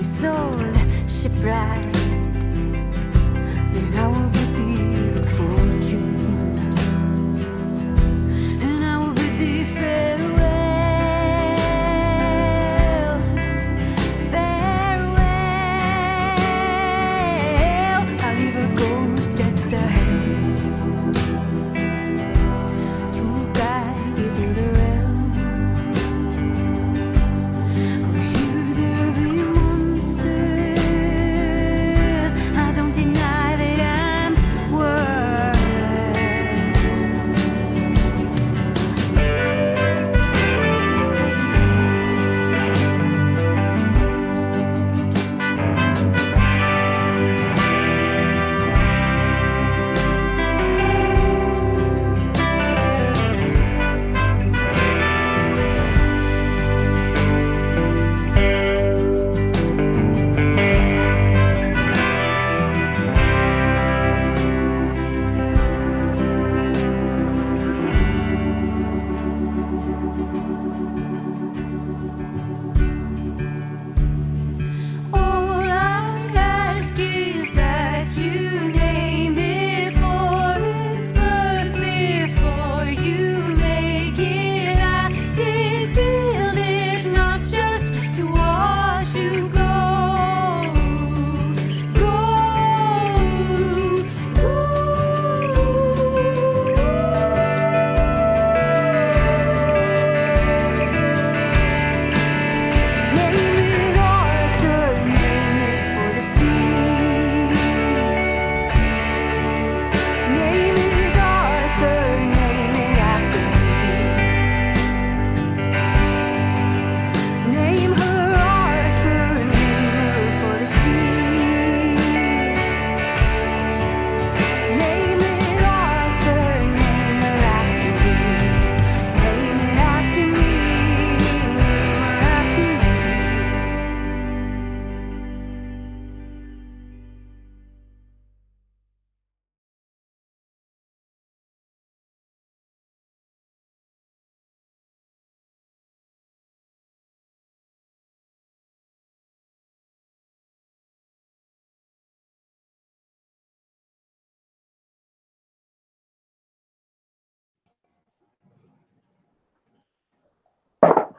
sold shipwright, then I will bid thee good fortune, and I will bid thee farewell, farewell. I'll leave a ghost at the helm to guide you through the realm.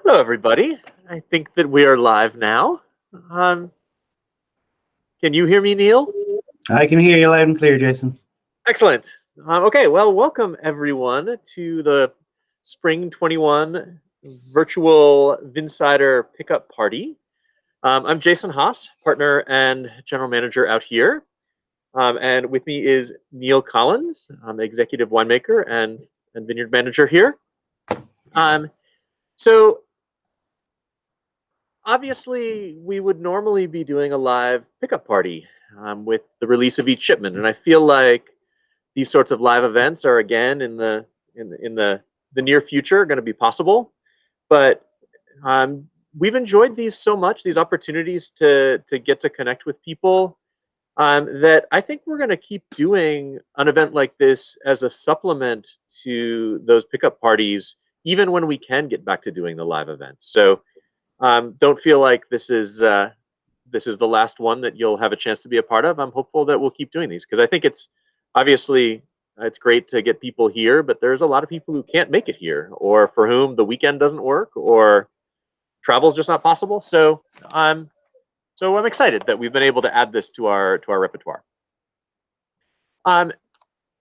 Hello, everybody. I think that we are live now. Can you hear me, Neil? I can hear you loud and clear, Jason. Excellent. Okay, well, welcome everyone to the Spring 21 virtual VINsider pickup party. I'm Jason Haas, partner and general manager out here. And with me is Neil Collins. I'm the executive winemaker and vineyard manager here. So obviously, we would normally be doing a live pickup party with the release of each shipment, and I feel like these sorts of live events are again in the near future going to be possible. But we've enjoyed these so much, these opportunities to get to connect with people, that I think we're going to keep doing an event like this as a supplement to those pickup parties, even when we can get back to doing the live events. So don't feel like this is the last one that you'll have a chance to be a part of. I'm hopeful that we'll keep doing these because I think it's obviously it's great to get people here, but there's a lot of people who can't make it here, or for whom the weekend doesn't work, or travel's just not possible. So I'm excited that we've been able to add this to our repertoire.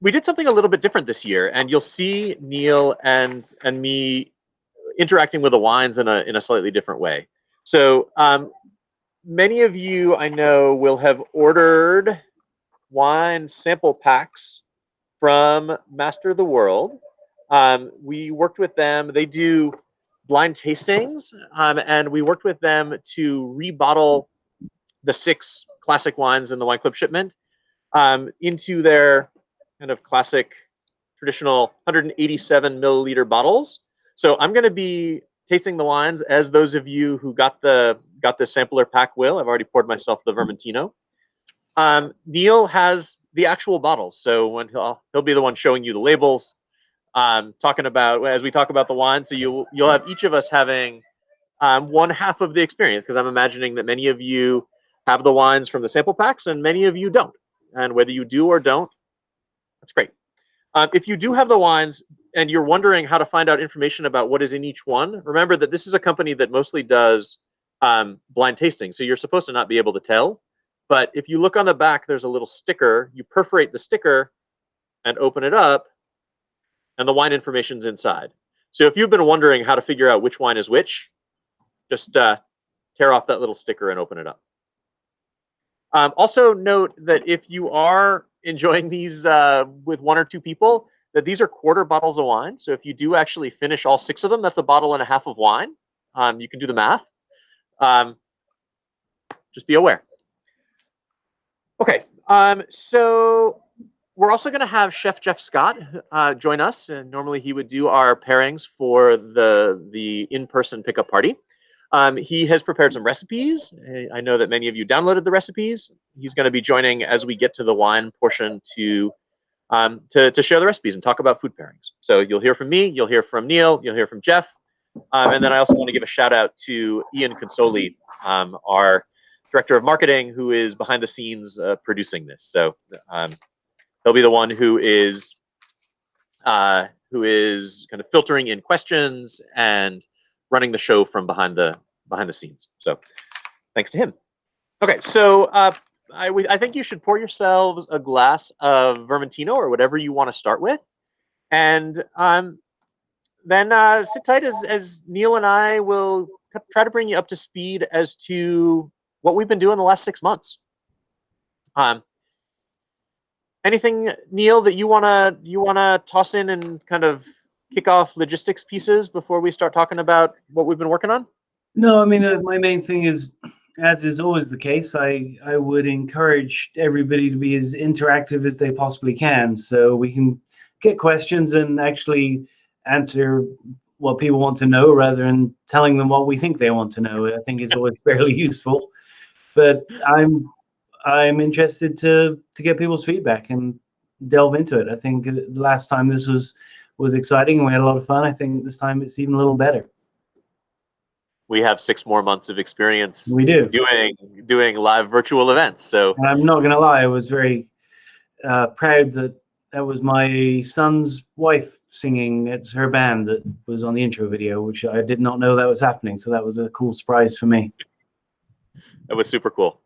We did something a little bit different this year, and you'll see Neil and me interacting with the wines in a slightly different way. So many of you I know will have ordered wine sample packs from Master of the World. We worked with them. They do blind tastings, and we worked with them to rebottle the 6 classic wines in the Wine Club shipment into their kind of classic traditional 187 milliliter bottles. So I'm going to be tasting the wines as those of you who got the sampler pack will. I've already poured myself the Vermintino. Neil has the actual bottles, so when he'll be the one showing you the labels, talking about as we talk about the wine. So you'll have each of us having one half of the experience, because I'm imagining that many of you have the wines from the sample packs, and many of you don't. And whether you do or don't, that's great. If you do have the wines and you're wondering how to find out information about what is in each one, remember that this is a company that mostly does blind tasting. So you're supposed to not be able to tell. But if you look on the back, there's a little sticker. You perforate the sticker and open it up, and the wine information's inside. So if you've been wondering how to figure out which wine is which, just tear off that little sticker and open it up. Also note that if you are enjoying these with 1 or 2 people, that these are quarter bottles of wine. So if you do actually finish all 6 of them, that's a bottle and a half of wine. You can do the math. Just be aware. Okay, so we're also going to have Chef Jeff Scott join us. And normally he would do our pairings for the in-person pickup party. He has prepared some recipes. I know that many of you downloaded the recipes. He's going to be joining as we get to the wine portion to share the recipes and talk about food pairings. So you'll hear from me, you'll hear from Neil, you'll hear from Jeff. And then I also want to give a shout out to Ian Consoli, our director of marketing, who is behind the scenes producing this. So he'll be the one who is kind of filtering in questions and running the show from behind the scenes. So thanks to him. Okay, so I think you should pour yourselves a glass of Vermintino or whatever you want to start with, and then sit tight as Neil and I will try to bring you up to speed as to what we've been doing the last 6 months. Anything, Neil, that you wanna toss in and kind of kick off logistics pieces before we start talking about what we've been working on? No, I mean, my main thing is, as is always the case, I would encourage everybody to be as interactive as they possibly can, so we can get questions and actually answer what people want to know rather than telling them what we think they want to know. I think is always fairly useful. But I'm interested to get people's feedback and delve into it. I think last time this was exciting and we had a lot of fun. I think this time it's even a little better. We have 6 more months of experience. We do doing live virtual events. So and I'm not going to lie, I was very proud that was my son's wife singing. It's her band that was on the intro video, which I did not know that was happening. So that was a cool surprise for me. That was super cool.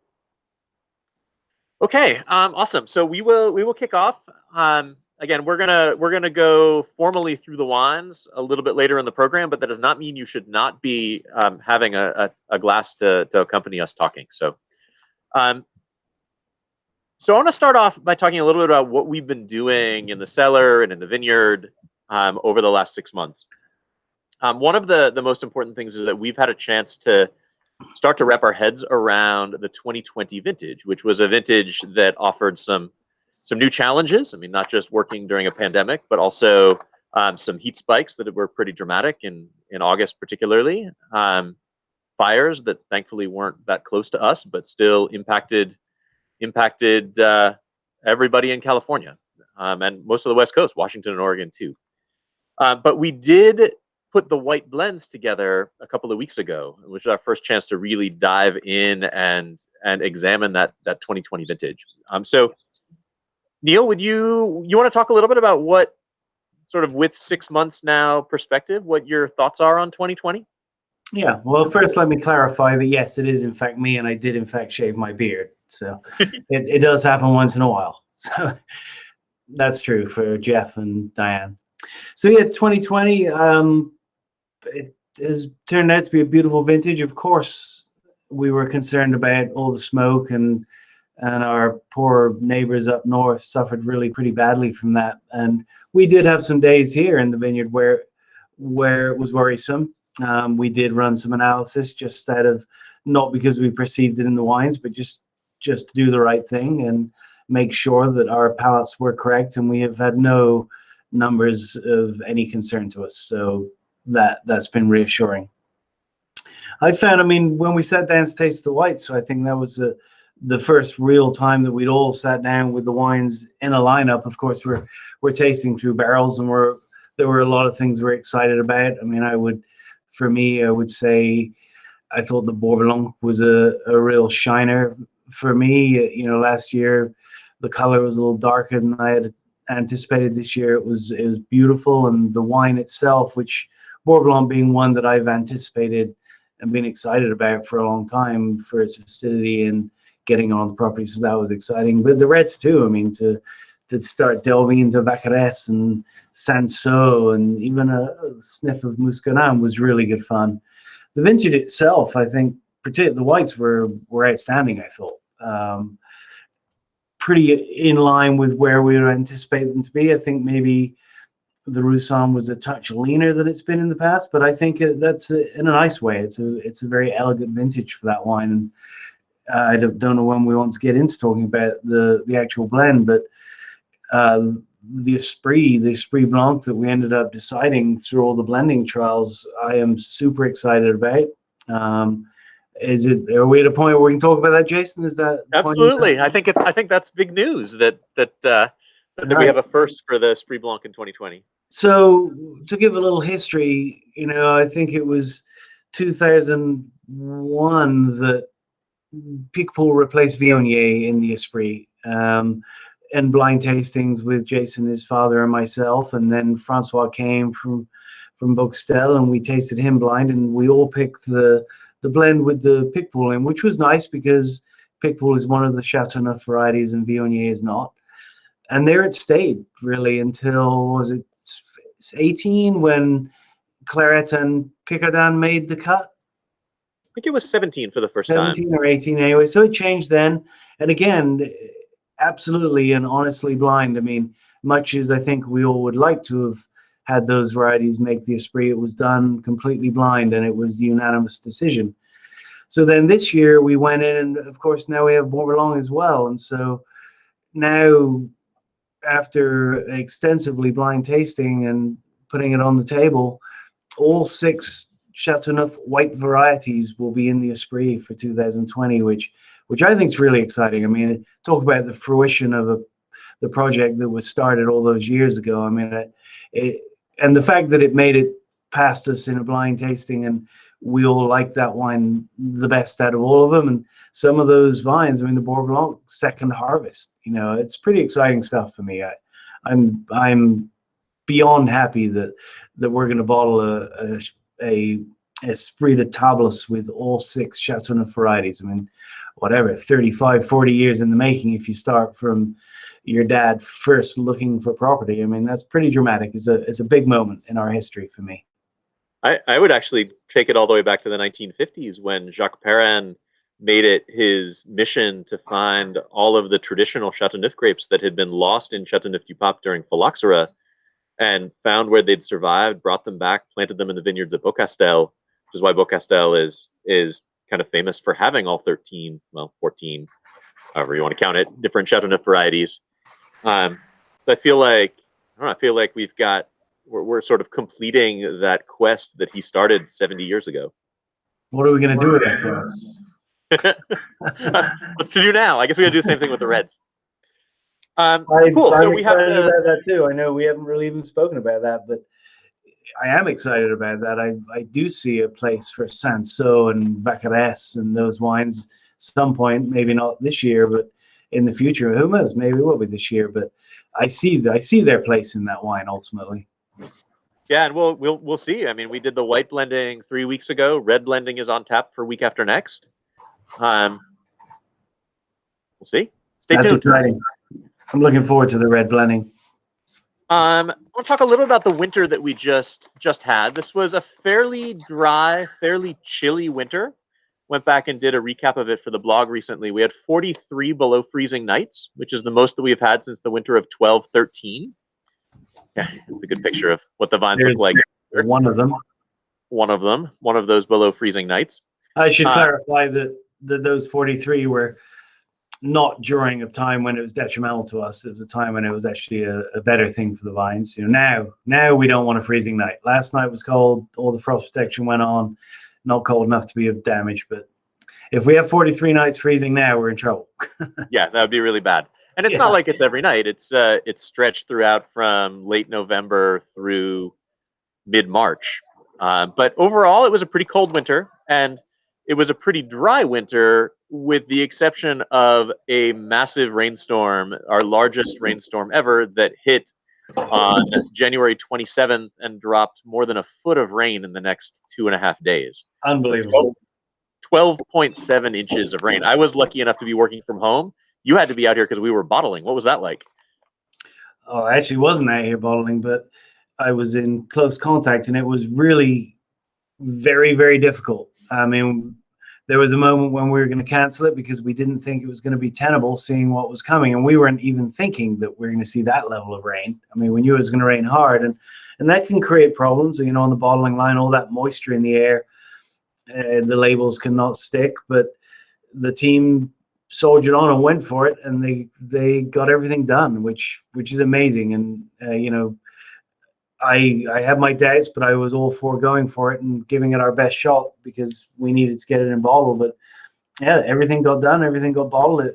Okay, awesome. So we will kick off. Again, we're gonna go formally through the wines a little bit later in the program, but that does not mean you should not be having a glass to accompany us talking. So, so I want to start off by talking a little bit about what we've been doing in the cellar and in the vineyard over the last 6 months. One of the most important things is that we've had a chance to start to wrap our heads around the 2020 vintage, which was a vintage that offered some new challenges. I mean, not just working during a pandemic, but also some heat spikes that were pretty dramatic in August, particularly. Fires that thankfully weren't that close to us, but still impacted everybody in California and most of the West Coast, Washington and Oregon too. But we did put the white blends together a couple of weeks ago, which was our first chance to really dive in and examine that 2020 vintage. So Neil, would you want to talk a little bit about what sort of with 6 months now perspective, what your thoughts are on 2020? Yeah, well, first let me clarify that yes, it is in fact me, and I did in fact shave my beard. So it does happen once in a while. So that's true for Jeff and Diane. So yeah, 2020, it has turned out to be a beautiful vintage. Of course, we were concerned about all the smoke, and our poor neighbors up north suffered really pretty badly from that. And we did have some days here in the vineyard where it was worrisome. We did run some analysis just out of, not because we perceived it in the wines, but just to do the right thing and make sure that our palates were correct. And we have had no numbers of any concern to us. So that's been reassuring. I found, I mean, when we sat down to taste the white, so I think that was the first real time that we'd all sat down with the wines in a lineup. Of course, we're tasting through barrels, and there were a lot of things we're excited about. I mean, I would say I thought the Bourbon was a real shiner for me, last year the color was a little darker than I had anticipated. This year it was beautiful, and the wine itself, which Bourg Blanc being one that I've anticipated and been excited about for a long time for its acidity and getting on the property, so that was exciting. But the reds too. I mean, to start delving into Vaccarès and Sanso and even a sniff of Muscadet was really good fun. The vintage itself, I think, particularly the whites were outstanding. I thought pretty in line with where we would anticipate them to be. I think maybe the Roussanne was a touch leaner than it's been in the past, but I think that's in a nice way. It's a very elegant vintage for that wine. And I don't know when we want to get into talking about the actual blend, but the Esprit Blanc that we ended up deciding through all the blending trials, I am super excited about. Are we at a point where we can talk about that, Jason? Is that absolutely? I think that's big news that we have a first for the Esprit Blanc in 2020. So to give a little history, I think it was 2001 that Picpoul replaced Viognier in the Esprit, and blind tastings with Jason, his father, and myself, and then Francois came from Boxtel, and we tasted him blind, and we all picked the blend with the Picpoul in, which was nice because Picpoul is one of the Chateauneuf varieties and Viognier is not. And there it stayed really until, was it 18 when Claret and Picardin made the cut? I think it was 17 for the first 17 time. or 18 anyway. So it changed then. And again, absolutely and honestly blind. I mean, much as I think we all would like to have had those varieties make the Esprit, it was done completely blind, and it was a unanimous decision. So then this year we went in, and of course now we have Bourg Blanc as well. And so now, after extensively blind tasting and putting it on the table, all 6 Chateauneuf white varieties will be in the Esprit for 2020, which I think is really exciting. I mean, talk about the fruition of the project that was started all those years ago. I mean, and the fact that it made it past us in a blind tasting, and we all like that wine the best out of all of them. And some of those vines, I mean, the Bourg Blanc second harvest, it's pretty exciting stuff for me. I'm beyond happy that we're going to bottle a Esprit de Tables with all 6 Chateauneuf varieties. I mean, whatever, 35, 40 years in the making if you start from your dad first looking for property. I mean, that's pretty dramatic. It's a big moment in our history for me. I would actually take it all the way back to the 1950s when Jacques Perrin made it his mission to find all of the traditional Chateauneuf grapes that had been lost in Châteauneuf-du-Pape during phylloxera, and found where they'd survived, brought them back, planted them in the vineyards at Beaucastel, which is why Beaucastel is kind of famous for having all 14, however you want to count it, different Chateauneuf varieties. So I feel like we're sort of completing that quest that he started 70 years ago. What are we going to do with that for us? What's to do now? I guess we got to do the same thing with the reds. Cool. So we have about that too. I know we haven't really even spoken about that, but I am excited about that. I do see a place for Sanso and Vaccarès and those wines some point, maybe not this year, but in the future. Who knows? Maybe it will be this year, but I see their place in that wine ultimately. Yeah, and we'll see. I mean, we did the white blending 3 weeks ago. Red blending is on tap for week after next. We'll see. Stay tuned. That's exciting. I'm looking forward to the red blending. I want to talk a little about the winter that we just had. This was a fairly dry, fairly chilly winter. Went back and did a recap of it for the blog recently. We had 43 below freezing nights, which is the most that we've had since the winter of 12-13. Yeah, it's a good picture of what the vines look like. One of them. One of those below freezing nights. I should clarify that those 43 were not during a time when it was detrimental to us. It was a time when it was actually a better thing for the vines. Now we don't want a freezing night. Last night was cold. All the frost protection went on. Not cold enough to be of damage, but if we have 43 nights freezing now, we're in trouble. Yeah, that would be really bad. And it's not like it's every night. It's stretched throughout from late November through mid-March. But overall, it was a pretty cold winter. And it was a pretty dry winter, with the exception of a massive rainstorm, our largest rainstorm ever, that hit on January 27th and dropped more than a foot of rain in the next 2.5 days. Unbelievable. 12.7 inches of rain. I was lucky enough to be working from home. You had to be out here because we were bottling. What was that like? Oh, I actually wasn't out here bottling, but I was in close contact, and it was really very, very difficult. I mean, there was a moment when we were going to cancel it because we didn't think it was going to be tenable, seeing what was coming, and we weren't even thinking that we were going to see that level of rain. I mean, we knew it was going to rain hard, and that can create problems. You know, on the bottling line, all that moisture in the air, the labels cannot stick. But the team soldiered on and went for it, and they got everything done, which is amazing. And you know, I had my doubts, but I was all for going for it and giving it our best shot because we needed to get it in bottle. But yeah, everything got done, everything got bottled.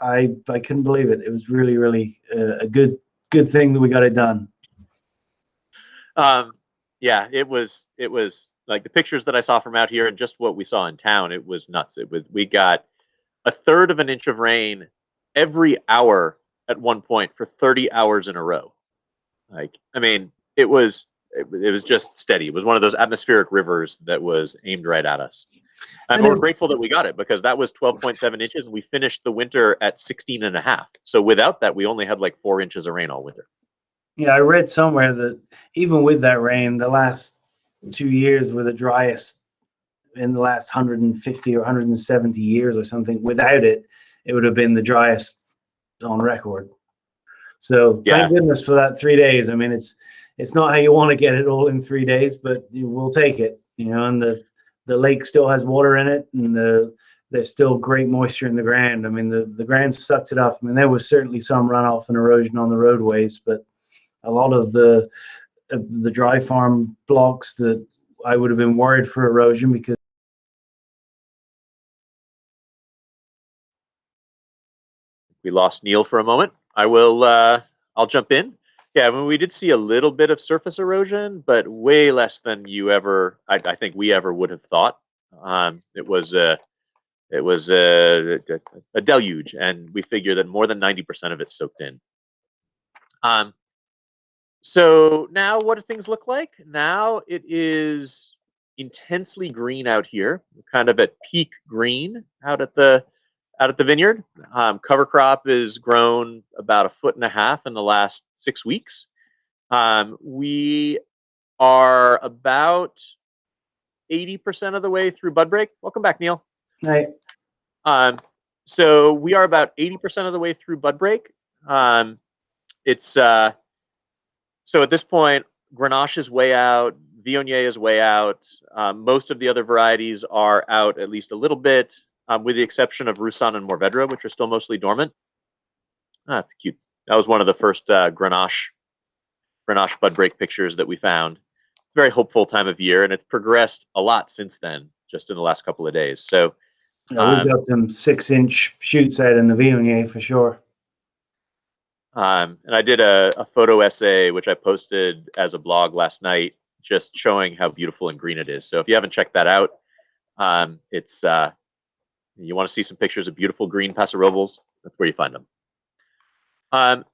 I couldn't believe it. It was really, really a good thing that we got it done. Yeah, it was like the pictures that I saw from out here and just what we saw in town. It was nuts. We got a third of an inch of rain every hour at one point for 30 hours in a row. Like, I mean, it was just steady. It was one of those atmospheric rivers that was aimed right at us. And we're grateful that we got it, because that was 12.7 inches, and we finished the winter at 16.5. So without that, we only had like 4 inches of rain all winter. Yeah, I read somewhere that even with that rain, the last 2 years were the driest in the last 150 or 170 years or something. Without it, it would have been the driest on record. So thank goodness for that 3 days. I mean, it's not how you want to get it all in 3 days, but we'll take it. You know, and the lake still has water in it, and there's still great moisture in the ground. I mean, the ground sucked it up. I mean, there was certainly some runoff and erosion on the roadways, but a lot of the dry farm blocks that I would have been worried for erosion because. We lost Neil for a moment. I'll jump in. Yeah, I mean, we did see a little bit of surface erosion, but way less than I think we ever would have thought. It was a deluge, and we figure that more than 90% of it soaked in. So now what do things look like? Now it is intensely green out here, kind of at peak green out at the vineyard. Cover crop is grown about 1.5 feet in the last 6 weeks. We are about 80% of the way through bud break. Welcome back, Neil. Right. So we are about 80% of the way through bud break. So at this point, Grenache is way out, Viognier is way out. Most of the other varieties are out at least a little bit, with the exception of Roussanne and Mourvedre, which are still mostly dormant. That's cute. That was one of the first Grenache bud break pictures that we found. It's a very hopeful time of year, and it's progressed a lot since then, just in the last couple of days. So yeah, we've got some 6-inch shoots out in the Viognier for sure. And I did a photo essay, which I posted as a blog last night, just showing how beautiful and green it is. So if you haven't checked that out, it's you want to see some pictures of beautiful green Pasarovals, that's where you find them.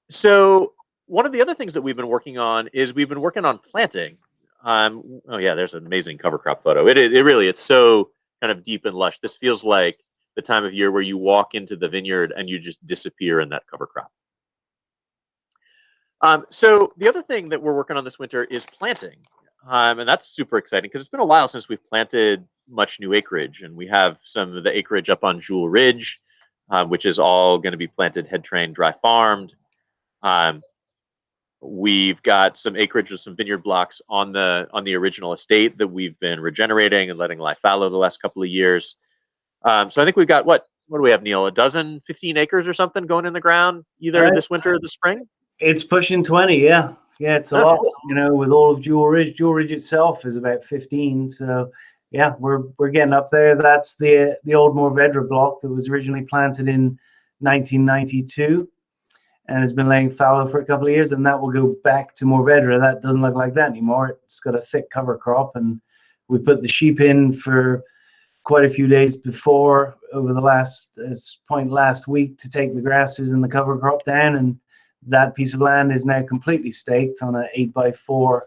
So one of the other things that we've been working on is we've been working on planting. Oh yeah, there's an amazing cover crop photo. It's so kind of deep and lush. This feels like the time of year where you walk into the vineyard and you just disappear in that cover crop. So the other thing that we're working on this winter is planting. And that's super exciting because it's been a while since we've planted much new acreage. And we have some of the acreage up on Jewel Ridge, which is all going to be planted, head trained, dry farmed. We've got some acreage with some vineyard blocks on the original estate that we've been regenerating and letting lie fallow the last couple of years. So I think we've got, what do we have, Neil? 15 acres or something going in the ground, either this winter or this spring? It's pushing 20, yeah. Yeah, it's a lot, you know, with all of Jewel Ridge. Jewel Ridge itself is about 15. So, yeah, we're getting up there. That's the old Mourvedre block that was originally planted in 1992 and has been laying fallow for a couple of years, and that will go back to Mourvedre. That doesn't look like that anymore. It's got a thick cover crop, and We put the sheep in for quite a few days before, over the last week, to take the grasses and the cover crop down, and that piece of land is now completely staked on an 8x4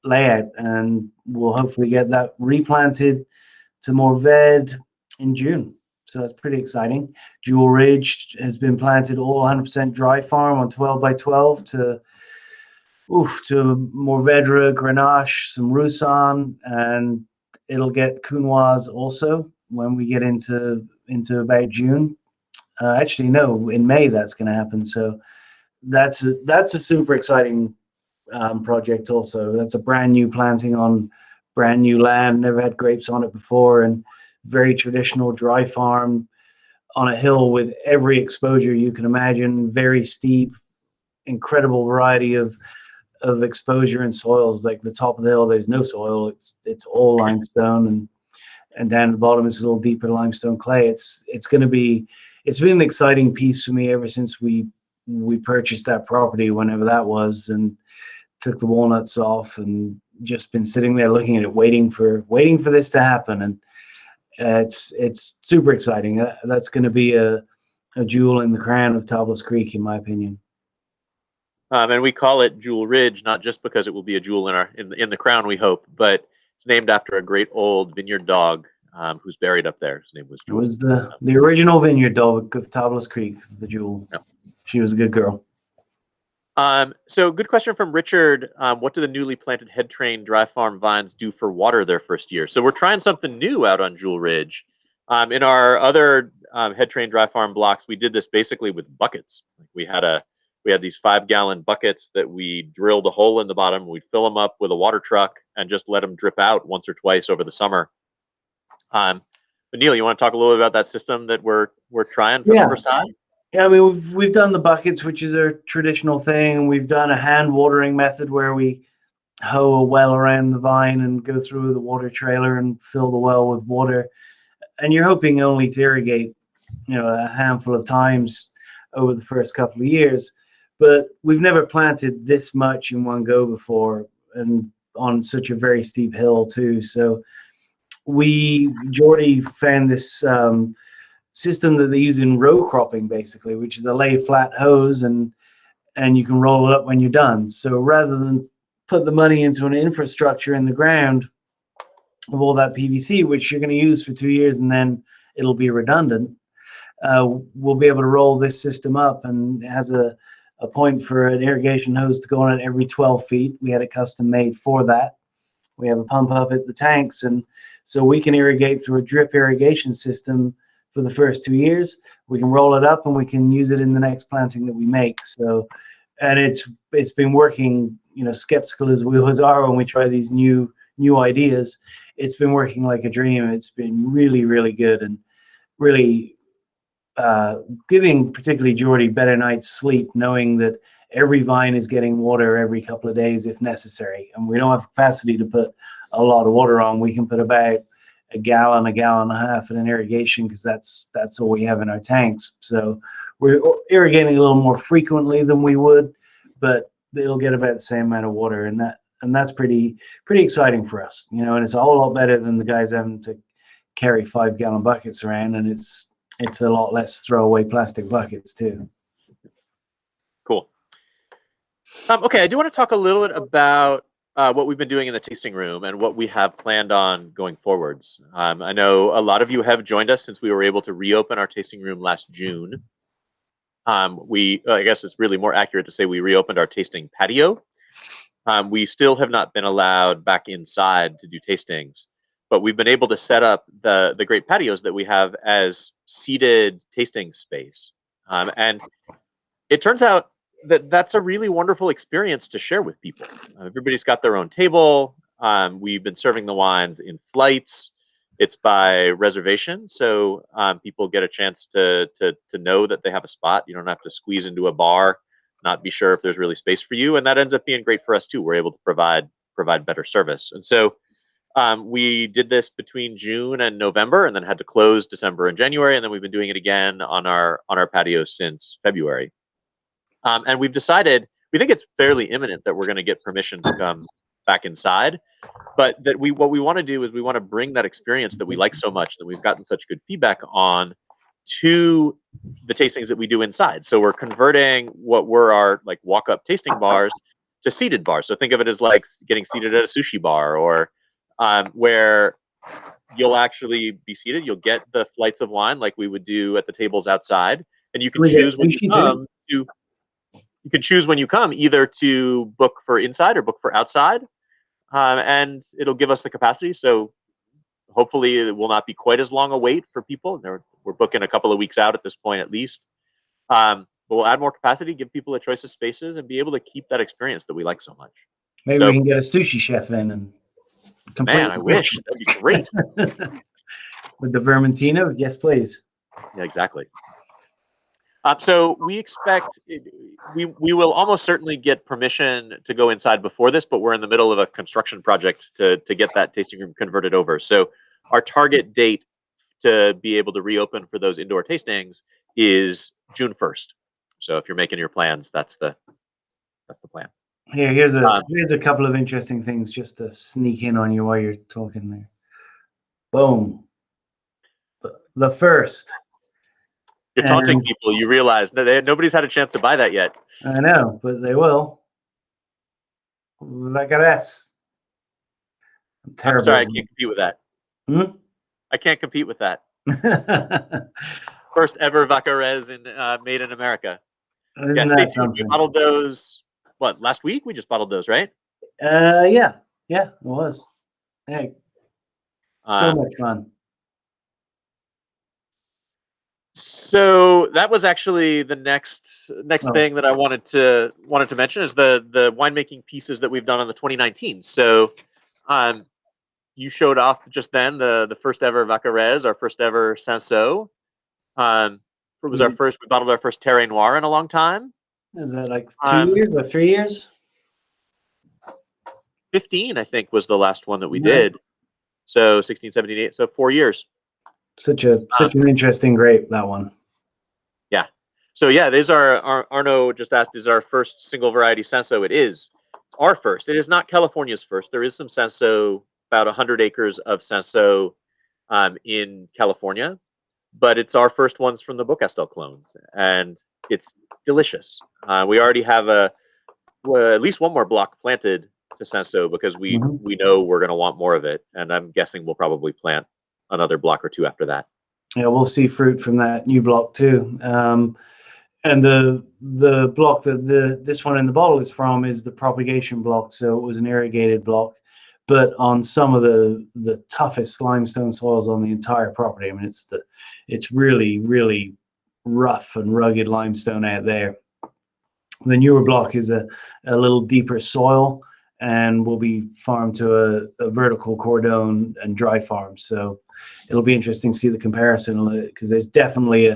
layout, and we'll hopefully get that replanted to more veg in June. So that's pretty exciting. Jewel Ridge has been planted all 100% dry farm on 12x12 to Morvedra, Grenache, some Roussan, and it'll get Counoise also when we get into about June. Actually, no, in May that's going to happen. So that's a super exciting project also. That's a brand new planting on brand new land, never had grapes on it before, and very traditional dry farm on a hill with every exposure you can imagine, very steep, incredible variety of exposure and soils. Like the top of the hill, there's no soil. It's all limestone, and down the bottom is a little deeper limestone clay. It's been an exciting piece for me ever since we purchased that property, whenever that was, and took the walnuts off, and just been sitting there looking at it, waiting for this to happen. And it's super exciting. That's going to be a jewel in the crown of Tablas Creek, in my opinion. And we call it Jewel Ridge, not just because it will be a jewel in the crown, we hope, but it's named after a great old vineyard dog who's buried up there. His name was Jewel. It was the original vineyard dog of Tablas Creek, the Jewel. Yeah. She was a good girl. So good question from Richard. What do the newly planted head train dry farm vines do for water their first year? So we're trying something new out on Jewel Ridge. In our other head train dry farm blocks, we did this basically with buckets. We had these 5-gallon buckets that we drilled a hole in the bottom. We'd fill them up with a water truck and just let them drip out once or twice over the summer. But Neil, you want to talk a little bit about that system that we're trying for the first time? Yeah, I mean, we've done the buckets, which is a traditional thing. We've done a hand watering method where we hoe a well around the vine and go through the water trailer and fill the well with water. And you're hoping only to irrigate, a handful of times over the first couple of years. But we've never planted this much in one go before, and on such a very steep hill too. So Jordy found this system that they use in row cropping, basically, which is a lay flat hose, and you can roll it up when you're done. So rather than put the money into an infrastructure in the ground of all that PVC, which you're going to use for 2 years and then it'll be redundant, we'll be able to roll this system up, and it has a point for an irrigation hose to go on it every 12 feet. We had it custom made for that. We have a pump up at the tanks, and so we can irrigate through a drip irrigation system for the first 2 years. We can roll it up and we can use it in the next planting that we make. So, and it's been working, skeptical as we always are when we try these new ideas. It's been working like a dream. It's been really, really good, and really giving particularly Jordy better night's sleep, knowing that every vine is getting water every couple of days if necessary. And we don't have capacity to put a lot of water on. We can put about a gallon and a half in an irrigation, because that's all we have in our tanks. So we're irrigating a little more frequently than we would, but it'll get about the same amount of water, and that's pretty exciting for us, and it's a whole lot better than the guys having to carry 5-gallon buckets around, and it's a lot less throwaway plastic buckets too. Cool. Okay, I do want to talk a little bit about what we've been doing in the tasting room and what we have planned on going forwards. I know a lot of you have joined us since we were able to reopen our tasting room last June. I guess it's really more accurate to say we reopened our tasting patio. We still have not been allowed back inside to do tastings, but we've been able to set up the great patios that we have as seated tasting space. And it turns out that's a really wonderful experience to share with people. Everybody's got their own table. We've been serving the wines in flights. It's by reservation, so people get a chance to know that they have a spot. You don't have to squeeze into a bar, not be sure if there's really space for you, and that ends up being great for us too. We're able to provide better service, and so we did this between June and November, and then had to close December and January, and then we've been doing it again on our patio since February. And we've decided, we think it's fairly imminent that we're going to get permission to come back inside. But what we want to do is we want to bring that experience that we like so much, that we've gotten such good feedback on, to the tastings that we do inside. So we're converting what were our like walk-up tasting bars to seated bars. So think of it as like getting seated at a sushi bar, or where you'll actually be seated. You'll get the flights of wine like we would do at the tables outside, and you can choose when you come to. You can choose when you come either to book for inside or book for outside, and it'll give us the capacity. So hopefully it will not be quite as long a wait for people. We're booking a couple of weeks out at this point at least. But we'll add more capacity, give people a choice of spaces, and be able to keep that experience that we like so much. Maybe we can get a sushi chef in and complete. Man, I wish. That'd be great. With the Vermintino? Yes, please. Yeah, exactly. So we expect we will almost certainly get permission to go inside before this, but we're in the middle of a construction project to get that tasting room converted over. So our target date to be able to reopen for those indoor tastings is June 1st. So if you're making your plans, that's the plan. Here's a couple of interesting things just to sneak in on you while you're talking there. Boom. The first. You're taunting people. You realize nobody's had a chance to buy that yet. I know, but they will. Look at this. I'm sorry, I can't compete with that. Hmm? I can't compete with that. First ever Vacarez made in America. Isn't stay that tuned. We bottled those, last week? We just bottled those, right? Yeah, it was. Hey, so much fun. So that was actually the next thing that I wanted to mention is the winemaking pieces that we've done on the 2019. So you showed off just then the first ever Vacarez, our first ever Cinsault. It was we bottled our first Terre Noir in a long time. Is that like 2 years or 3 years? 15, I think, was the last one that we did. So 16, 17, 18, so 4 years. Such an interesting grape, that one. Yeah. So yeah, it is our Arno just asked, is our first single variety Cinsault? It is. It's our first. It is not California's first. There is some Cinsault, about 100 acres of Cinsault in California, but it's our first ones from the Beaucastel clones, and it's delicious. We already have at least one more block planted to Cinsault because we know we're going to want more of it, and I'm guessing we'll probably plant another block or two after that. Yeah, we'll see fruit from that new block too. And the block that this one in the bottle is from is the propagation block, so it was an irrigated block, but on some of the toughest limestone soils on the entire property. I mean, it's really, really rough and rugged limestone out there. The newer block is a little deeper soil and will be farmed to a vertical cordon and dry farm. So it'll be interesting to see the comparison, because there's definitely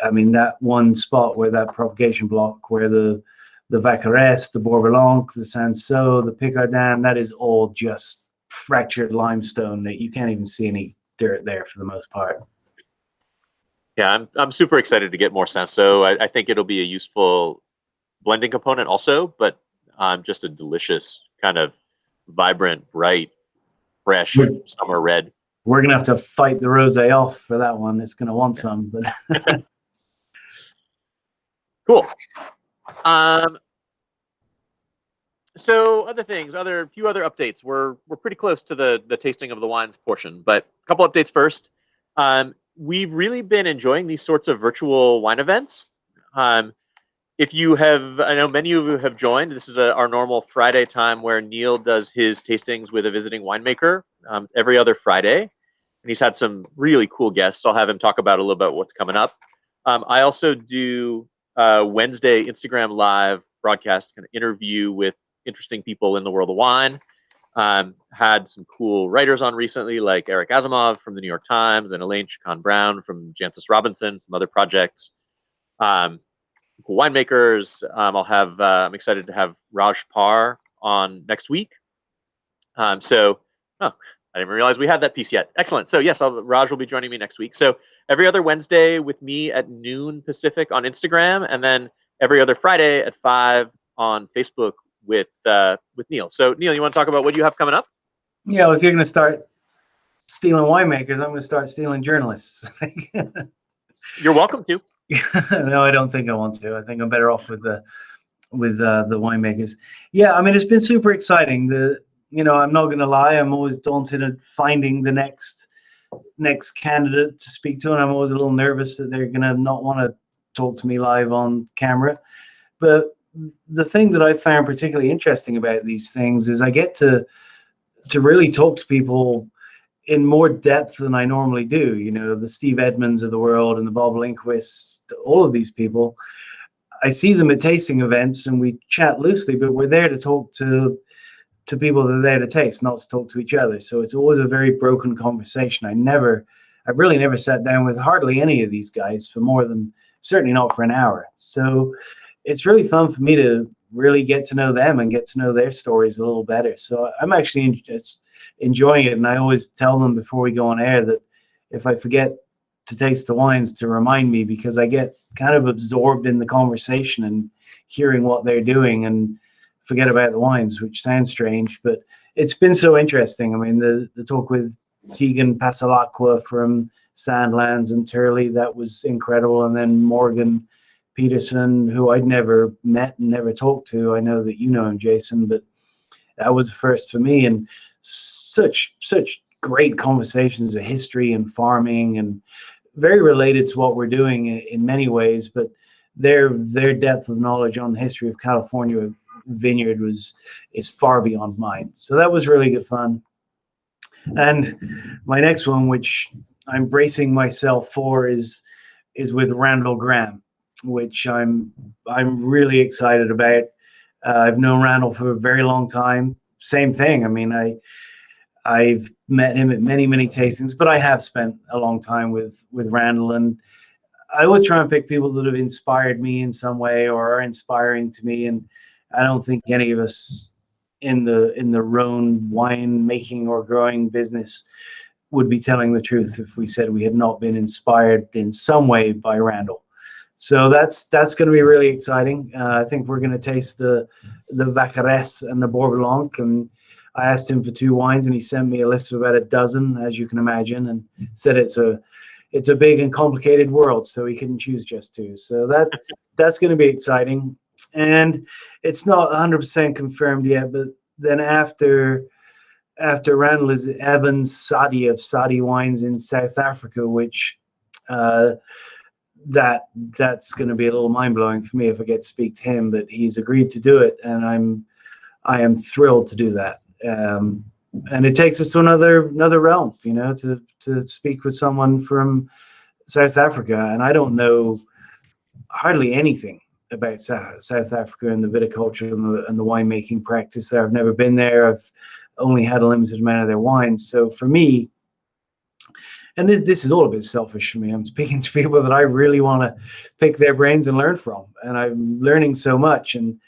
that one spot where that propagation block, where the Vacarez, the Bourboulon, the Cinsault, the Picardin, that is all just fractured limestone that you can't even see any dirt there for the most part. Yeah, I'm super excited to get more Cinsault. I think it'll be a useful blending component also, but just a delicious kind of vibrant, bright, fresh summer red. We're gonna have to fight the rosé off for that one. It's gonna want some, but cool. So other things, few other updates. We're pretty close to the tasting of the wines portion, but a couple updates first. We've really been enjoying these sorts of virtual wine events. If you have, I know many of you have joined. This is our normal Friday time where Neil does his tastings with a visiting winemaker every other Friday, and he's had some really cool guests. I'll have him talk about a little bit what's coming up. I also do Wednesday Instagram live broadcast kind of interview with interesting people in the world of wine. Had some cool writers on recently, like Eric Asimov from the New York Times and Elaine Chacon-Brown from Jancis Robinson, some other projects. Cool winemakers. I'm excited to have Raj Parr on next week. I didn't realize we had that piece yet. Excellent. So yes, Raj will be joining me next week. So every other Wednesday with me at noon Pacific on Instagram, and then every other Friday at 5 on Facebook with Neil. So Neil, you want to talk about what you have coming up? Yeah, well, if you're going to start stealing winemakers, I'm going to start stealing journalists. You're welcome to. No, I don't think I want to. I think I'm better off with the winemakers. Yeah, I mean, it's been super exciting. I'm not going to lie, I'm always daunted at finding the next candidate to speak to, and I'm always a little nervous that they're going to not want to talk to me live on camera. But the thing that I found particularly interesting about these things is I get to really talk to people in more depth than I normally do. You know, the Steve Edmonds of the world and the Bob Lindquist, all of these people. I see them at tasting events and we chat loosely, but we're there to talk to people that are there to taste, not to talk to each other. So it's always a very broken conversation. I've really never sat down with hardly any of these guys for more than, certainly not for an hour. So it's really fun for me to really get to know them and get to know their stories a little better. So I'm actually enjoying it. And I always tell them before we go on air that if I forget to taste the wines, to remind me, because I get kind of absorbed in the conversation and hearing what they're doing and forget about the wines, which sounds strange, but it's been so interesting. I mean, the talk with Tegan Pasalacqua from Sandlands and Turley, that was incredible. And then Morgan Peterson, who I'd never met and never talked to. I know that you know him, Jason, but that was the first for me. And such great conversations of history and farming, and very related to what we're doing in many ways, but their depth of knowledge on the history of California vineyard is far beyond mine. So that was really good fun. And my next one, which I'm bracing myself for, is with Randall Graham, which I'm really excited about. I've known Randall for a very long time. Same thing. I mean, I've met him at many tastings, but I have spent a long time with Randall, and I always try and pick people that have inspired me in some way or are inspiring to me. And I don't think any of us in the Rhone wine making or growing business would be telling the truth if we said we had not been inspired in some way by Randall. So that's going to be really exciting. I think we're going to taste the Vacarès and the Bourg Blanc, and I asked him for 2 wines, and he sent me a list of about a dozen, as you can imagine, and said it's a big and complicated world, so he couldn't choose just 2. So that's going to be exciting. And it's not 100% confirmed yet, but then after Randall is Evan Sadi of Sadi Wines in South Africa, which that's going to be a little mind-blowing for me if I get to speak to him, but he's agreed to do it, and I am thrilled to do that. And it takes us to another realm, you know, to speak with someone from South Africa. And I don't know hardly anything about South Africa and the viticulture and the winemaking practice there. I've never been there. I've only had a limited amount of their wines. So for me, and this is all a bit selfish for me, I'm speaking to people that I really want to pick their brains and learn from. And I'm learning so much. And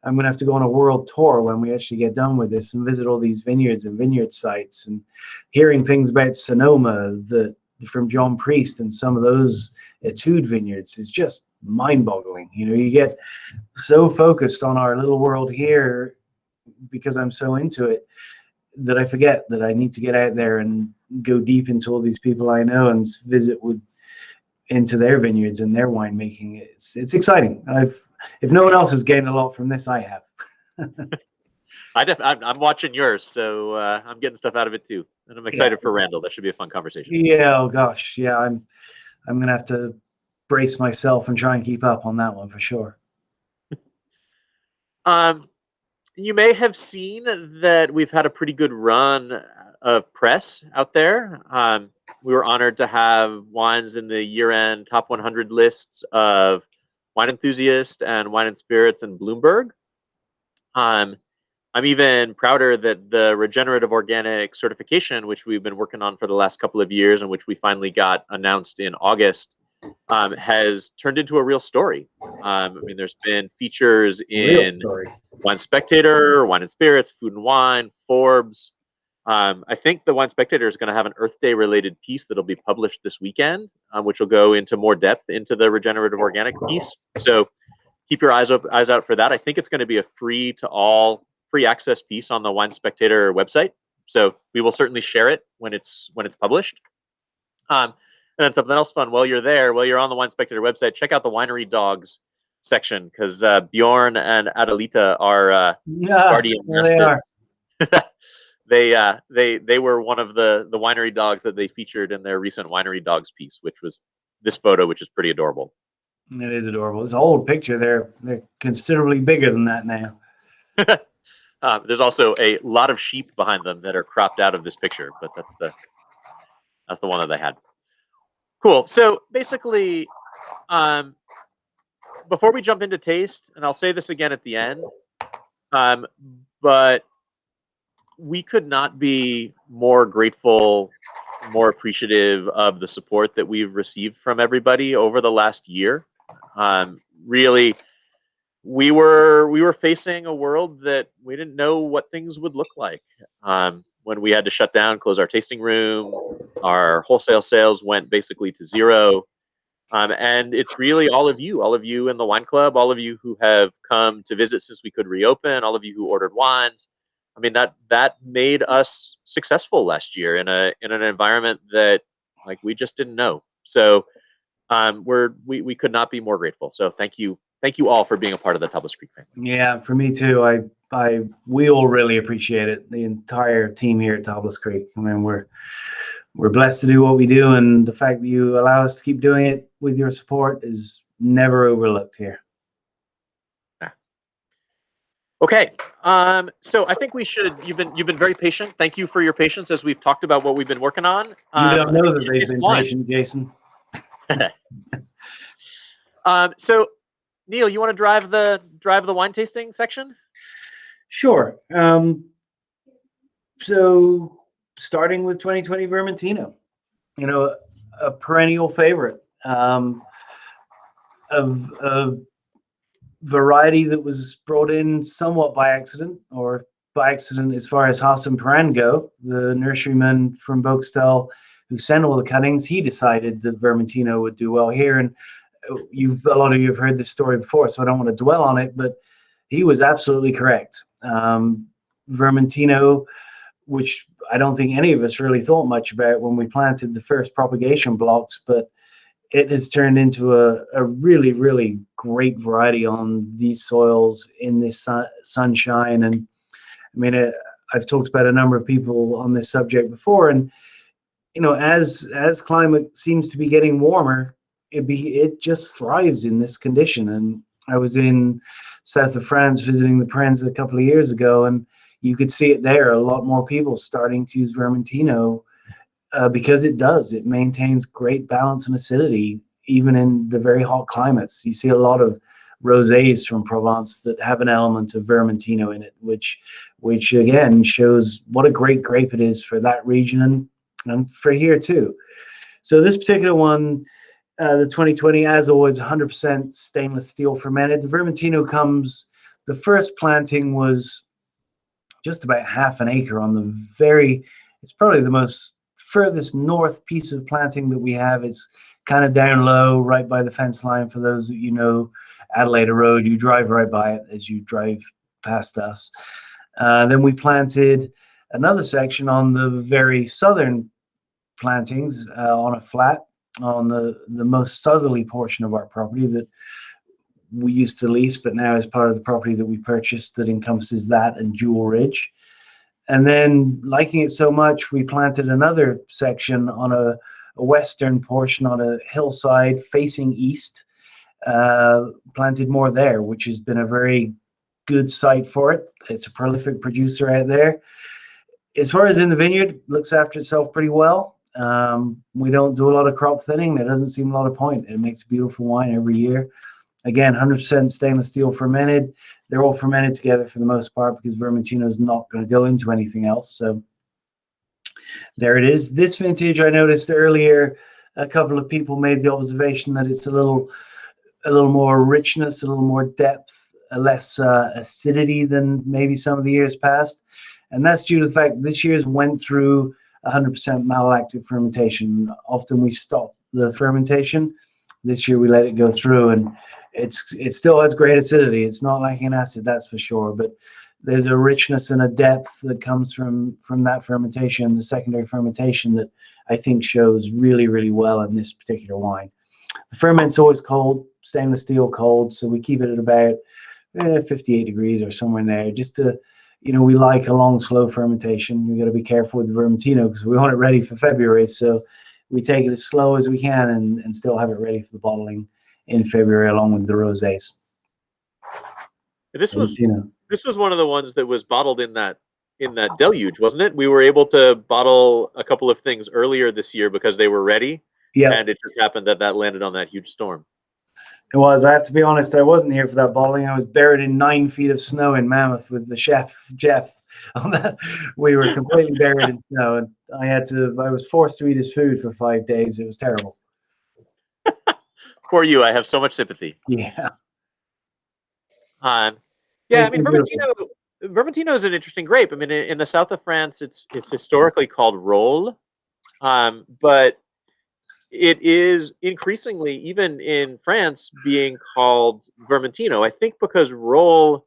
I'm going to have to go on a world tour when we actually get done with this and visit all these vineyards and vineyard sites, and hearing things about Sonoma from John Priest and some of those Etude vineyards is just mind-boggling. You know, you get so focused on our little world here because I'm so into it that I forget that I need to get out there and go deep into all these people I know and visit into their vineyards and their winemaking. It's exciting. If no one else has gained a lot from this, I have. I'm watching yours, so I'm getting stuff out of it too, and I'm excited for Randall. That should be a fun conversation. Yeah. Oh gosh. Yeah. I'm gonna have to brace myself and try and keep up on that one for sure. You may have seen that we've had a pretty good run of press out there. We were honored to have wines in the year-end top 100 lists of Wine Enthusiast and Wine and Spirits and Bloomberg. I'm even prouder that the regenerative organic certification, which we've been working on for the last couple of years and which we finally got announced in August, has turned into a real story. I mean, there's been features in Wine Spectator, Wine and Spirits, Food and Wine, Forbes. I think the Wine Spectator is going to have an Earth Day related piece that'll be published this weekend, which will go into more depth into the regenerative organic piece. So keep your eyes out for that. I think it's going to be a free access piece on the Wine Spectator website. So we will certainly share it when it's published. And then something else fun while you're there, while you're on the Wine Spectator website, check out the Winery Dogs section, because Bjorn and Adelita are guardian there they are. They were one of the winery dogs that they featured in their recent Winery Dogs piece, which was this photo, which is pretty adorable. It is adorable. It's an old picture. They're considerably bigger than that now. There's also a lot of sheep behind them that are cropped out of this picture, but that's the one that they had. Cool. So basically, before we jump into taste, and I'll say this again at the end, but we could not be more grateful, more appreciative of the support that we've received from everybody over the last year. Really, we were facing a world that we didn't know what things would look like. When we had to shut down, close our tasting room, our wholesale sales went basically to zero. And it's really all of you in the wine club, all of you who have come to visit since we could reopen, all of you who ordered wines. I mean, that made us successful last year in an environment that like we just didn't know. So we could not be more grateful. So thank you all for being a part of the Tablas Creek family. Yeah, for me too. We all really appreciate it. The entire team here at Tablas Creek. I mean, we're blessed to do what we do, and the fact that you allow us to keep doing it with your support is never overlooked here. Okay, so I think we should. You've been very patient. Thank you for your patience as we've talked about what we've been working on. You don't know that they've been patient, Jason. So, Neil, you want to drive the wine tasting section? Sure. So, starting with 2020 Vermintino, a perennial favorite, a variety that was brought in somewhat by accident, or by accident as far as Haas and Perrin go. The nurseryman from Boxtel who sent all the cuttings, he decided that Vermintino would do well here. And a lot of you have heard this story before, so I don't want to dwell on it, but he was absolutely correct. Vermintino, which I don't think any of us really thought much about when we planted the first propagation blocks, but it has turned into a really, really great variety on these soils in this sunshine. And I mean, I've talked about a number of people on this subject before, and as climate seems to be getting warmer, it just thrives in this condition. And I was in south of France visiting the Prennes a couple of years ago, and you could see it there. A lot more people starting to use Vermintino because it maintains great balance and acidity even in the very hot climates. You see a lot of rosés from Provence that have an element of Vermintino in it, which again shows what a great grape it is for that region and for here too. So this particular one, the 2020, as always, 100% stainless steel fermented. The Vermintino the first planting was just about half an acre on it's probably the most furthest north piece of planting that we have. It's kind of down low, right by the fence line. For those that Adelaide Road, you drive right by it as you drive past us. Then we planted another section on the very southern plantings on a flat on the most southerly portion of our property that we used to lease, but now is part of the property that we purchased that encompasses that and Jewel Ridge. And then, liking it so much, we planted another section on a western portion on a hillside facing east, planted more there, which has been a very good site for it. It's a prolific producer out there. As far as in the vineyard, looks after itself pretty well. We don't do a lot of crop thinning. There doesn't seem a lot of point. It makes beautiful wine every year. Again, 100% stainless steel fermented. They're all fermented together for the most part because Vermentino is not going to go into anything else. So there it is. This vintage, I noticed earlier, a couple of people made the observation that it's a little more richness, a little more depth, less acidity than maybe some of the years past. And that's due to the fact this year's went through 100% malolactic fermentation. Often we stop the fermentation. This year we let it go through, and it still has great acidity. It's not lacking acid, that's for sure. But there's a richness and a depth that comes from that fermentation, the secondary fermentation, that I think shows really, really well in this particular wine. The ferment's always cold, stainless steel cold, so we keep it at about 58 degrees or somewhere in there, just to, we like a long, slow fermentation. We got to be careful with the Vermintino because we want it ready for February, so we take it as slow as we can and still have it ready for the bottling in February along with the rosés. This was one of the ones that was bottled in that deluge, wasn't it? We were able to bottle a couple of things earlier this year because they were ready. Yeah. And it just happened that landed on that huge storm. It was. I have to be honest, I wasn't here for that bottling. I was buried in 9 feet of snow in Mammoth with the chef, Jeff. On that. We were completely buried in snow, and I was forced to eat his food for 5 days. It was terrible. For you, I have so much sympathy. Yeah. I mean, Vermentino is an interesting grape. I mean, in the south of France, it's historically called Rhone, but it is increasingly, even in France, being called Vermentino. I think because Rhone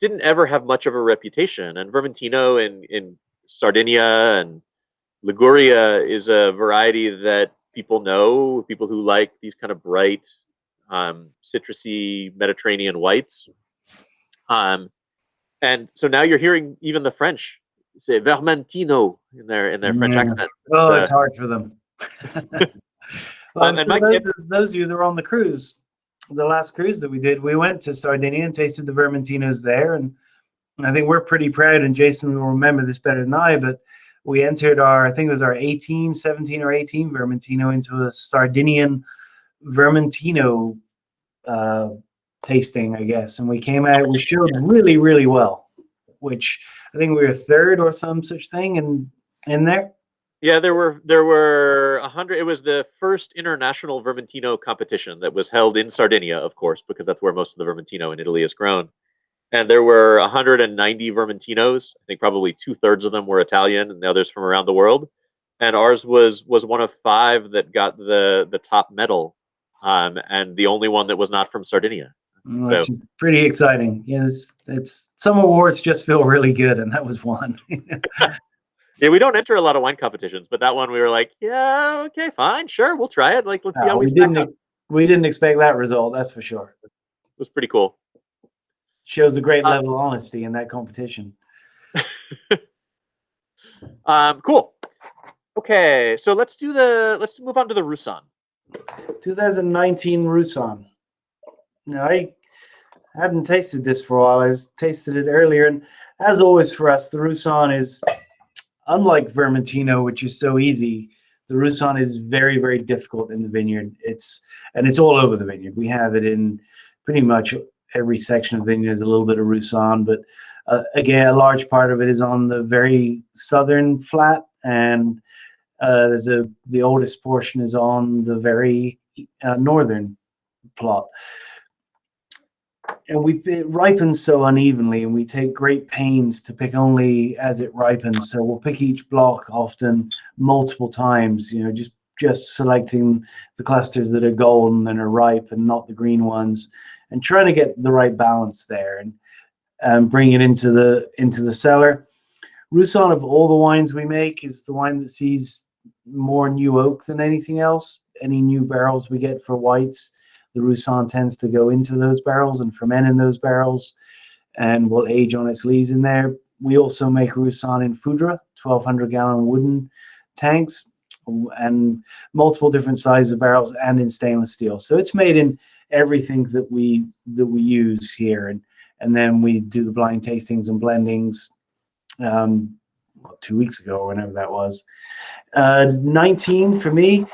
didn't ever have much of a reputation, and Vermentino in Sardinia and Liguria is a variety that people know, people who like these kind of bright, citrusy Mediterranean whites. And so now you're hearing even the French say Vermentino in their French accent. It's hard for them. Well, those of you that were on the cruise, the last cruise that we did, we went to Sardinia and tasted the Vermentinos there, and I think we're pretty proud, and Jason will remember this better than I, but we entered I think it was our 17 or 18 Vermentino into a Sardinian Vermentino tasting, I guess, and we came out, we showed really, really well, which I think we were third or some such thing in there. Yeah, there were 100. It was the first international Vermentino competition that was held in Sardinia, of course, because that's where most of the Vermentino in Italy is grown. And there were 190 Vermentinos. I think probably 2/3 of them were Italian, and the others from around the world. And ours was one of 5 that got the top medal, and the only one that was not from Sardinia. So pretty exciting. Yes, it's some awards just feel really good, and that was one. Yeah, we don't enter a lot of wine competitions, but that one we were like, yeah, okay, fine, sure, we'll try it. Like, let's see how we stack up. We didn't expect that result, that's for sure. It was pretty cool. Shows a great level of honesty in that competition. Cool. Okay, so let's move on to the Roussanne. 2019 Roussanne. Now, I hadn't tasted this for a while. I tasted it earlier, and as always for us, the Roussanne is, unlike Vermentino, which is so easy, the Roussanne is very, very difficult in the vineyard. It's all over the vineyard. We have it in pretty much every section of the vineyard. There's a little bit of Roussanne, but again, a large part of it is on the very southern flat, and the oldest portion is on the very northern plot. And it ripens so unevenly, and we take great pains to pick only as it ripens. So we'll pick each block often multiple times, just selecting the clusters that are golden and are ripe and not the green ones, and trying to get the right balance there and bring it into the cellar. Roussanne, of all the wines we make, is the wine that sees more new oak than anything else. Any new barrels we get for whites, the Roussanne tends to go into those barrels and ferment in those barrels, and will age on its lees in there. We also make Roussanne in Foudre, 1,200-gallon wooden tanks, and multiple different sizes of barrels, and in stainless steel. So it's made in everything that we use here, and then we do the blind tastings and blendings 2 weeks ago or whenever that was. 19 for me,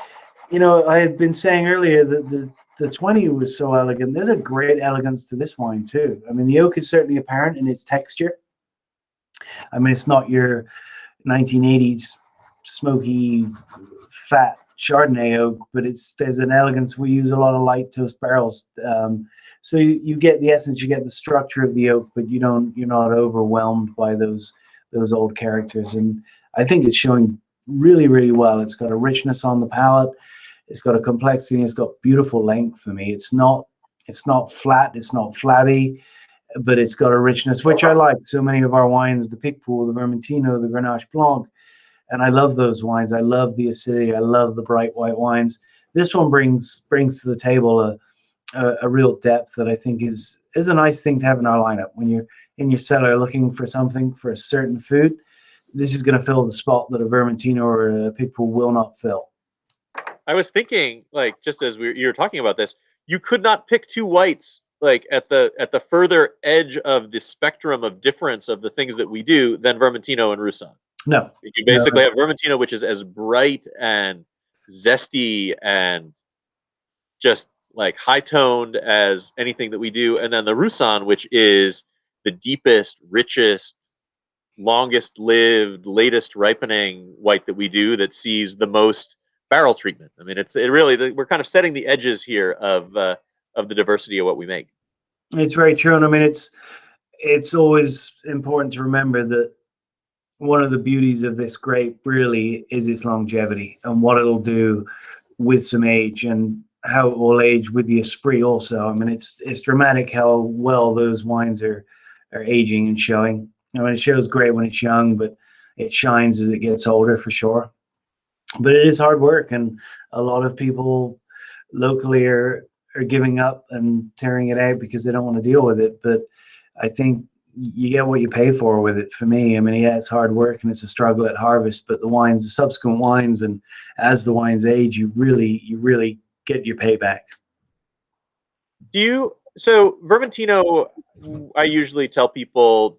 I had been saying earlier that the 20 was so elegant. There's a great elegance to this wine too. I mean, the oak is certainly apparent in its texture. I mean, it's not your 1980s smoky, fat Chardonnay oak, but there's an elegance. We use a lot of light toast barrels, so you get the essence, you get the structure of the oak, but you're not overwhelmed by those old characters. And I think it's showing really, really well. It's got a richness on the palate. It's got a complexity. It's got beautiful length for me. It's not It's not flat, it's not flabby, but it's got a richness, which I like. So many of our wines, the Picpoul, the Vermentino, the Grenache Blanc, and I love those wines. I love the acidity. I love the bright white wines. This one brings to the table a real depth that I think is a nice thing to have in our lineup. When you're in your cellar looking for something for a certain food, this is going to fill the spot that a Vermentino or a Picpoul will not fill. I was thinking, like, just as you were talking about this, you could not pick two whites like at the further edge of the spectrum of difference of the things that we do than Vermentino and Roussanne. No, You basically have Vermentino, which is as bright and zesty and just like high-toned as anything that we do, and then the Roussanne, which is the deepest, richest, longest-lived, latest ripening white that we do, that sees the most barrel treatment. I mean, we're kind of setting the edges here of the diversity of what we make. It's very true, and I mean, it's always important to remember that one of the beauties of this grape really is its longevity and what it'll do with some age and how it will age with the Esprit also. I mean, it's dramatic how well those wines are aging and showing. I mean, it shows great when it's young, but it shines as it gets older for sure. But it is hard work, and a lot of people locally are giving up and tearing it out because they don't want to deal with it. But I think you get what you pay for with it. For me, I mean, yeah, it's hard work and it's a struggle at harvest, but the subsequent wines, and as the wines age, you really get your payback. So Vermentino, I usually tell people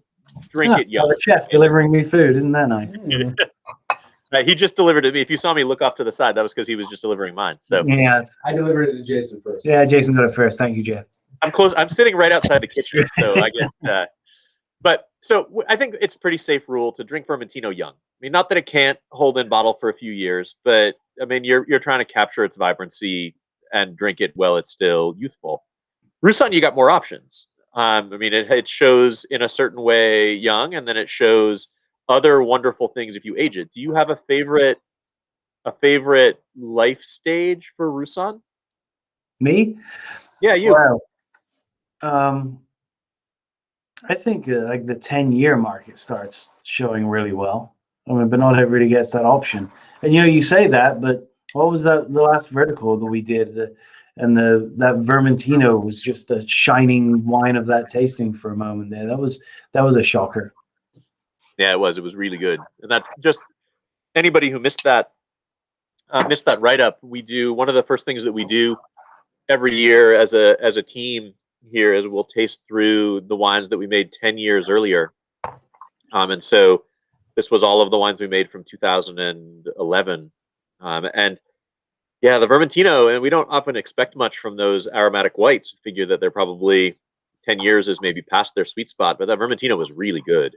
drink it young. The chef delivering me food, isn't that nice? He just delivered it to me. If you saw me look off to the side, that was because he was just delivering mine. So yeah, I delivered it to Jason first. Yeah, Jason got it first. Thank you, Jeff. I'm close. I'm sitting right outside the kitchen, so I get. But I think it's a pretty safe rule to drink Vermentino young. I mean, not that it can't hold in bottle for a few years, but I mean, you're trying to capture its vibrancy and drink it while it's still youthful. Roussanne, you got more options. I mean, it shows in a certain way young, and then it shows other wonderful things if you age it. Do you have a favorite life stage for Roussanne? Me? Yeah, you. Wow. I think like the 10-year mark, it starts showing really well. I mean, but not everybody gets that option. And you say that, but what was the last vertical that we did? That Vermentino was just a shining wine of that tasting for a moment there. That was a shocker. Yeah, it was. It was really good. And that just anybody who missed that write-up, we do one of the first things that we do every year as a team here is we'll taste through the wines that we made 10 years earlier. And so this was all of the wines we made from 2011. And yeah, the Vermentino, and we don't often expect much from those aromatic whites. Figure that they're probably 10 years is maybe past their sweet spot, but that Vermentino was really good.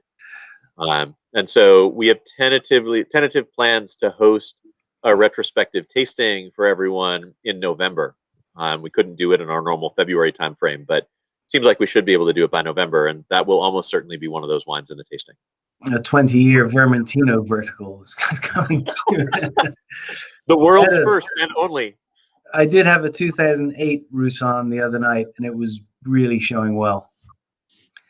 And so we have tentative plans to host a retrospective tasting for everyone in November. We couldn't do it in our normal February timeframe, but it seems like we should be able to do it by November, and that will almost certainly be one of those wines in the tasting. A 20-year Vermentino vertical is coming to the world's first and only. I did have a 2008 Roussanne the other night, and it was really showing well.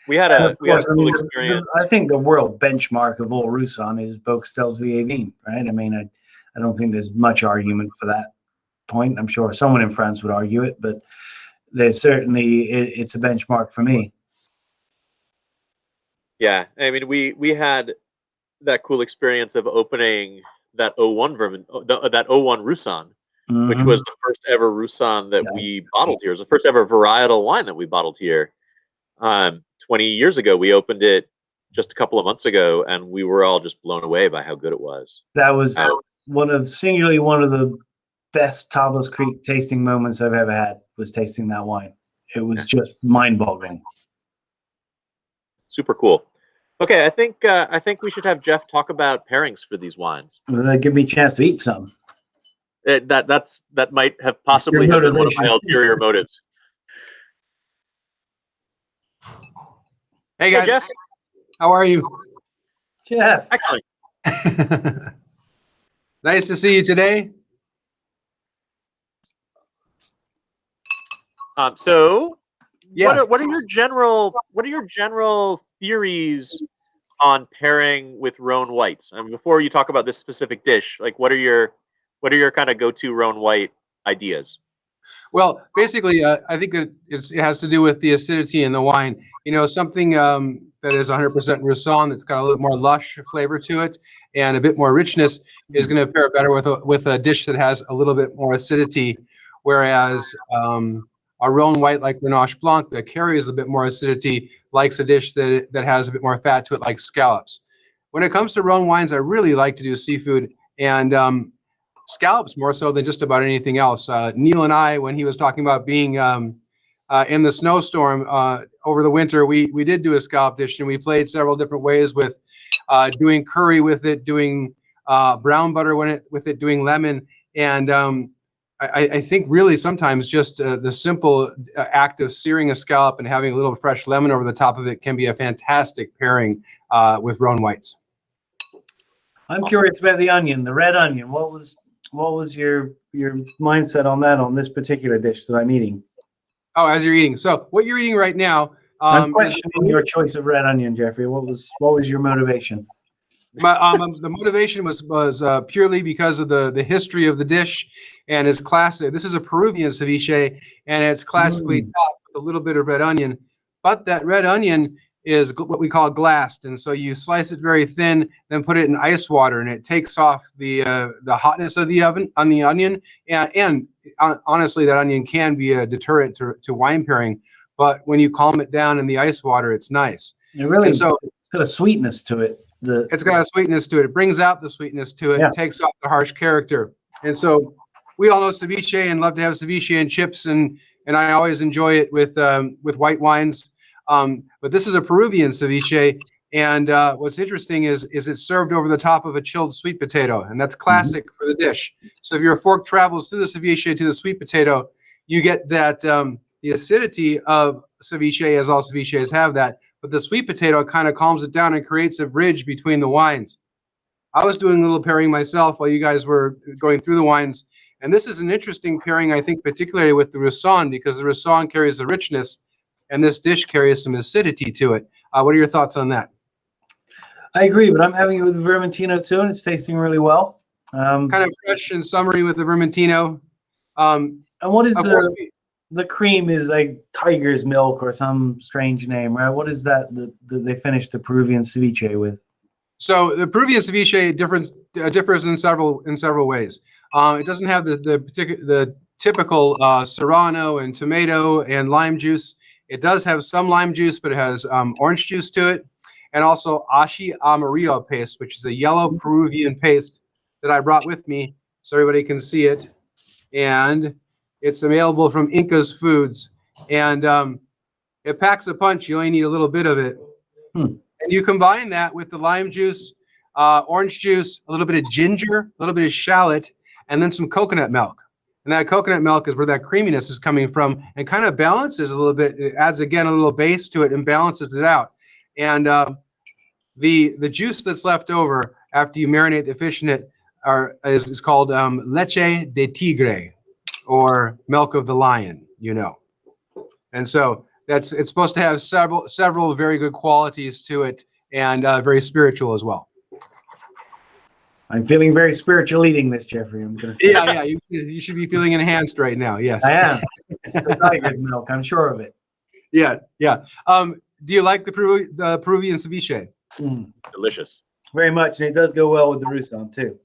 We had a cool experience. I think the world benchmark of all Roussanne is Boxtel's Vieillevin, right? I mean, I don't think there's much argument for that point. I'm sure someone in France would argue it, but there's certainly it's a benchmark for me. Yeah, I mean, we had that cool experience of opening that 01 Roussanne, which was the first ever Roussanne that we bottled here. It was the first ever varietal wine that we bottled here. 20 years ago, we opened it just a couple of months ago, and we were all just blown away by how good it was. That was one of the best Tablas Creek tasting moments I've ever had, was tasting that wine. It was just mind-boggling. Super cool. Okay, I think we should have Jeff talk about pairings for these wines. Well, that give me a chance to eat some. That might have possibly been one of my ulterior motives. Hey guys, Jeff. How are you? Jeff. Excellent. Nice to see you today. So Yes. what are your general theories on pairing with Rhone whites? I mean, before you talk about this specific dish, like what are your kind of go-to Rhone white ideas? Well, basically, I think that it has to do with the acidity in the wine. You know, something that is 100% Roussanne, that's got a little more lush flavor to it and a bit more richness, is going to pair better with a dish that has a little bit more acidity. Whereas a Rhone white like Grenache Blanc that carries a bit more acidity likes a dish that has a bit more fat to it, like scallops. When it comes to Rhone wines, I really like to do seafood, and scallops more so than just about anything else. Neil and I, when he was talking about being in the snowstorm over the winter, we did do a scallop dish, and we played several different ways with doing curry with it, doing brown butter with it, doing lemon. And I think really sometimes just the simple act of searing a scallop and having a little fresh lemon over the top of it can be a fantastic pairing with Rhone whites. I'm curious about the onion, the red onion. What was your mindset on that on this particular dish that I'm eating? Oh, as you're eating. So what you're eating right now. I'm questioning your choice of red onion, Jeffrey. What was your motivation? The motivation was purely because of the history of the dish and its classic. This is a Peruvian ceviche, and it's classically topped with a little bit of red onion. But that red onion is what we call glassed, and so you slice it very thin, then put it in ice water, and it takes off the hotness of the onion. And honestly, that onion can be a deterrent to wine pairing. But when you calm it down in the ice water, it's nice. It really, it's got a sweetness to it. It's got a sweetness to it. It brings out the sweetness to it. Yeah. It takes off the harsh character. And so we all know ceviche and love to have ceviche and chips, and I always enjoy it with white wines. But this is a Peruvian ceviche, and what's interesting is it's served over the top of a chilled sweet potato, and that's classic for the dish. So if your fork travels through the ceviche to the sweet potato, you get that the acidity of ceviche, as all ceviches have that, but the sweet potato kind of calms it down and creates a bridge between the wines. I was doing a little pairing myself while you guys were going through the wines, and this is an interesting pairing, I think, particularly with the Roussanne, because the Roussanne carries the richness, and this dish carries some acidity to it. What are your thoughts on that? I agree, but I'm having it with the Vermintino too, and it's tasting really well. Kind of fresh and summery with the Vermintino. And what is the cream is like tiger's milk or some strange name, right? What is that they finished the Peruvian ceviche with? So the Peruvian ceviche differs in several ways. It doesn't have the typical serrano and tomato and lime juice. It does have some lime juice, but it has orange juice to it, and also ají amarillo paste, which is a yellow Peruvian paste that I brought with me so everybody can see it. And it's available from Inca's Foods, and it packs a punch. You only need a little bit of it. And you combine that with the lime juice, orange juice, a little bit of ginger, a little bit of shallot, and then some coconut milk. And that coconut milk is where that creaminess is coming from, and kind of balances a little bit. It adds, again, a little base to it and balances it out. And the juice that's left over after you marinate the fish in it is called leche de tigre, or milk of the lion, you know. And so it's supposed to have several very good qualities to it, and very spiritual as well. I'm feeling very spiritual eating this, Jeffrey. I'm gonna say. Yeah, you should be feeling enhanced right now. Yes, I am. It's the tiger's milk. I'm sure of it. Yeah. Do you like the Peruvian ceviche? Delicious. Very much, and it does go well with the Roussanne too.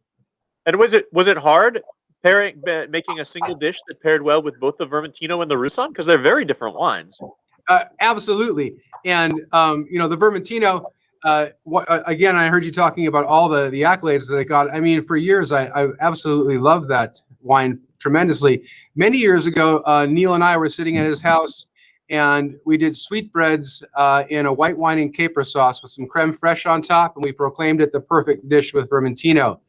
And was it hard making a single dish that paired well with both the Vermintino and the Roussanne, because they're very different wines? Absolutely. And the Vermintino. Again, I heard you talking about all the accolades that it got. I mean, for years, I absolutely loved that wine tremendously. Many years ago, Neil and I were sitting at his house, and we did sweetbreads in a white wine and caper sauce with some creme fraiche on top, and we proclaimed it the perfect dish with Vermintino.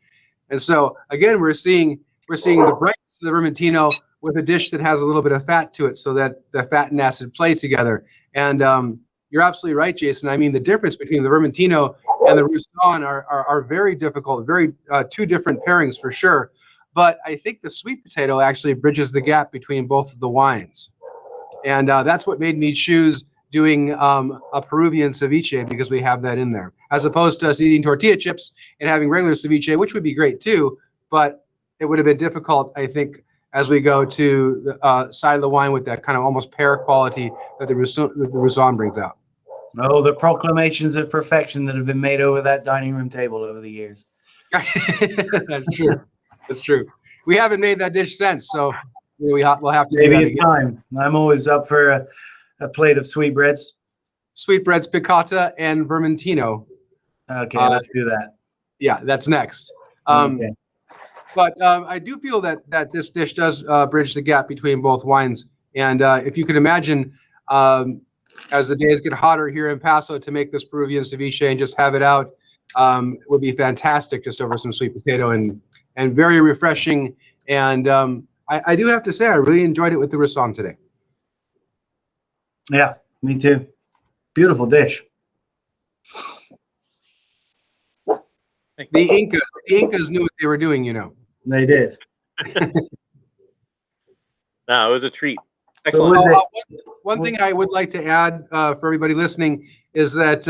And so, again, we're seeing the brightness of the Vermintino with a dish that has a little bit of fat to it, so that the fat and acid play together. And you're absolutely right, Jason. I mean, the difference between the Vermintino and the Roussanne are very difficult, very two different pairings for sure. But I think the sweet potato actually bridges the gap between both of the wines. And that's what made me choose doing a Peruvian ceviche, because we have that in there, as opposed to us eating tortilla chips and having regular ceviche, which would be great too, but it would have been difficult, I think, as we go to the side of the wine with that kind of almost pear quality that the Rhone brings out. Oh, the proclamations of perfection that have been made over that dining room table over the years. That's true. That's true. We haven't made that dish since, so we'll have to do Maybe that it's again. time. I'm always up for a plate of sweetbreads. Sweetbreads, piccata, and vermintino. Okay, let's do that. Yeah, that's next. Okay. But I do feel that this dish does bridge the gap between both wines. And if you can imagine, as the days get hotter here in Paso, to make this Peruvian ceviche and just have it out would be fantastic, just over some sweet potato, and very refreshing. And I do have to say, I really enjoyed it with the Rhone today. Yeah, me too. Beautiful dish. The Incas knew what they were doing, you know. They did. No, it was a treat. But Excellent. would One thing I would like to add for everybody listening is that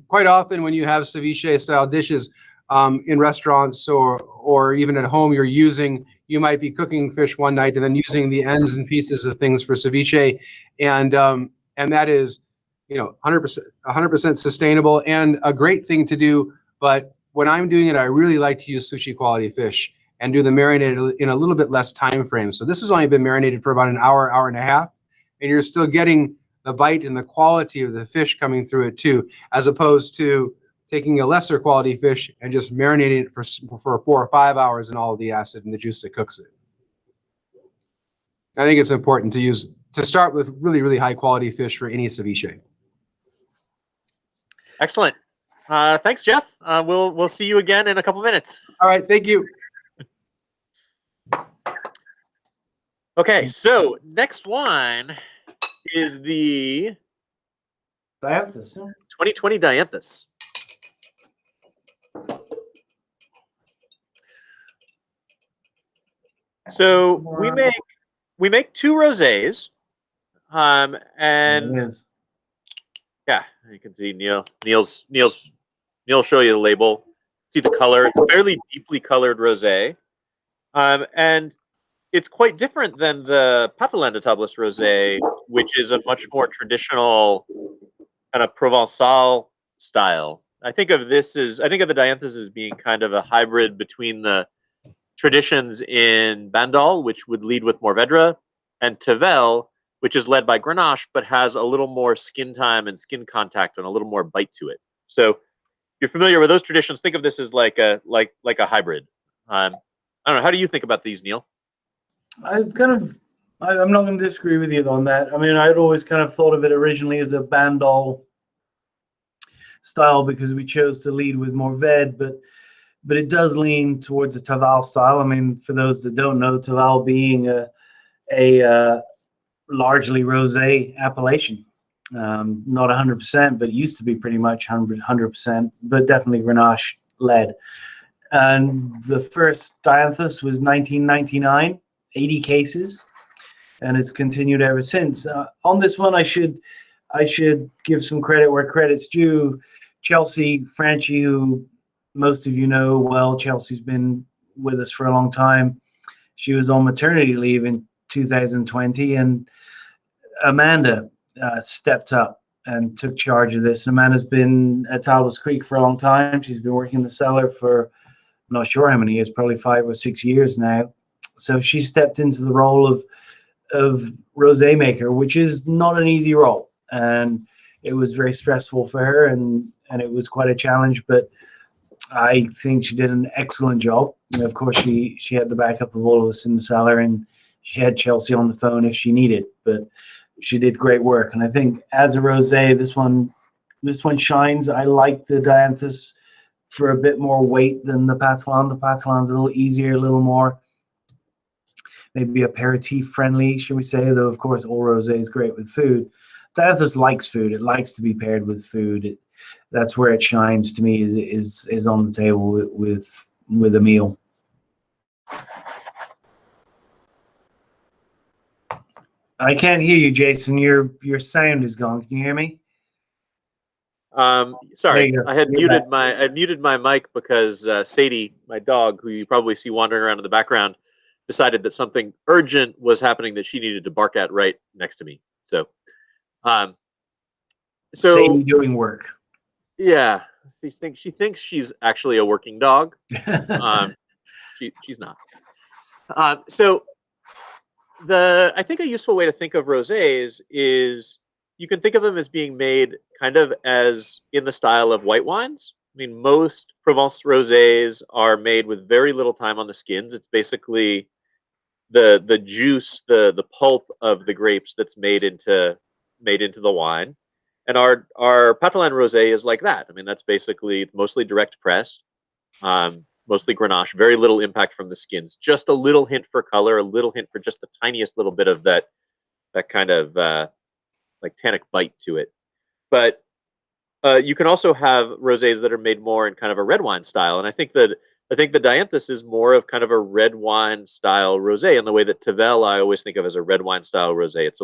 quite often when you have ceviche style dishes in restaurants or even at home, you might be cooking fish one night and then using the ends and pieces of things for ceviche, and that is 100% sustainable and a great thing to do. But when I'm doing it, I really like to use sushi quality fish and do the marinade in a little bit less time frame. So this has only been marinated for about an hour, hour and a half, and you're still getting the bite and the quality of the fish coming through it too, as opposed to taking a lesser quality fish and just marinating it for 4 or 5 hours in all of the acid and the juice that cooks it. I think it's important to start with really, really high quality fish for any ceviche. Excellent. Thanks, Jeff. We'll see you again in a couple minutes. All right, thank you. Okay, so next wine is the Dianthus. 2020 Dianthus. So we make 2 rosés, and yeah, you can see Neil's show you the label. See the color. It's a fairly deeply colored rosé, and it's quite different than the Patelin de Table rosé, which is a much more traditional kind of Provençal style. I think of the Dianthus as being kind of a hybrid between the traditions in Bandol, which would lead with Mourvedre, and Tavel, which is led by Grenache, but has a little more skin time and skin contact and a little more bite to it. So if you're familiar with those traditions, think of this as like a hybrid. I don't know. How do you think about these, Neil? I'm not going to disagree with you on that. I mean, I'd always kind of thought of it originally as a Bandol style because we chose to lead with Mourvedre, but it does lean towards a Tavel style. I mean, for those that don't know, Tavel being a largely rosé appellation, not 100%, but it used to be pretty much 100%, but definitely Grenache led. And the first Dianthus was 1999, 80 cases, and it's continued ever since. On this one, I should give some credit where credit's due. Chelsea Franchi, who most of you know well, Chelsea's been with us for a long time. She was on maternity leave in 2020, and Amanda stepped up and took charge of this. And Amanda's been at Talbot's Creek for a long time. She's been working in the cellar for I'm not sure how many years, probably 5 or 6 years now. So she stepped into the role of rosé maker, which is not an easy role, and it was very stressful for her, and it was quite a challenge. But I think she did an excellent job. And of course, she had the backup of all of us in the cellar, and she had Chelsea on the phone if she needed. But she did great work, and I think as a rosé, this one shines. I like the Dianthus for a bit more weight than the Patelin. The Patelin's a little easier, a little more maybe aperitif friendly, shall we say, though of course all rosé is great with food. Dianthus likes food. It likes to be paired with food. That's where it shines to me, is on the table with a meal. I can't hear you, Jason. Your sound is gone. Can you hear me? There Sorry, you go. I had You're back. muted my mic because Sadie, my dog, who you probably see wandering around in the background, decided that something urgent was happening that she needed to bark at right next to me. So, um, Sadie doing work. yeah, she thinks she's actually a working dog. She's not. So I think a useful way to think of rosés is you can think of them as being made kind of as in the style of white wines. I mean, most Provence rosés are made with very little time on the skins. It's basically the juice, the pulp of the grapes that's made into the wine. And our Patalan rosé is like that. I mean, that's basically mostly direct press, mostly Grenache, very little impact from the skins, just a little hint for color, a little hint for just the tiniest little bit of that kind of like tannic bite to it. But you can also have rosés that are made more in kind of a red wine style, and I think the Dianthus is more of kind of a red wine style rosé in the way that Tavel I always think of as a red wine style rosé. It's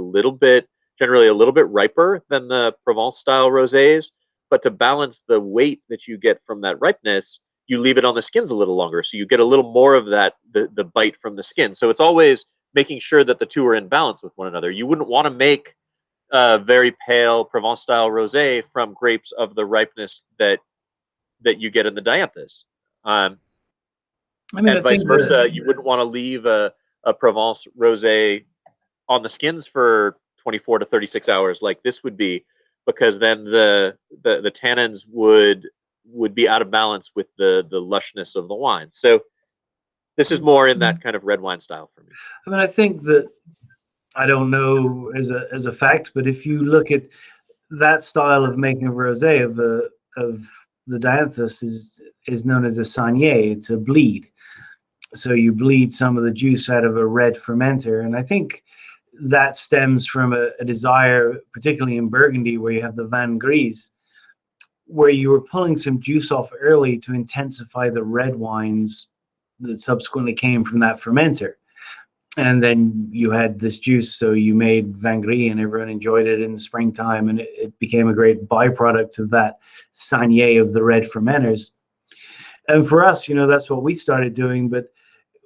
generally a little bit riper than the Provence style rosés, but to balance the weight that you get from that ripeness, you leave it on the skins a little longer, so you get a little more of that the bite from the skin. So it's always making sure that the two are in balance with one another. You wouldn't want to make very pale Provence style rosé from grapes of the ripeness that you get in the Dianthus. I mean, and vice versa, you wouldn't want to leave a Provence rosé on the skins for 24 to 36 hours like this would be, because then the tannins would be out of balance with the lushness of the wine. So this is more in that kind of red wine style for me. I mean, I think that, I don't know as a fact, but if you look at that style of making a rosé of the Dianthus is known as a saignée. It's a bleed. So you bleed some of the juice out of a red fermenter, and I think that stems from a desire, particularly in Burgundy, where you have the Vin Gris, where you were pulling some juice off early to intensify the red wines that subsequently came from that fermenter. And then you had this juice, so you made Vin Gris, and everyone enjoyed it in the springtime, and it became a great byproduct of that saignée of the red fermenters. And for us, that's what we started doing, but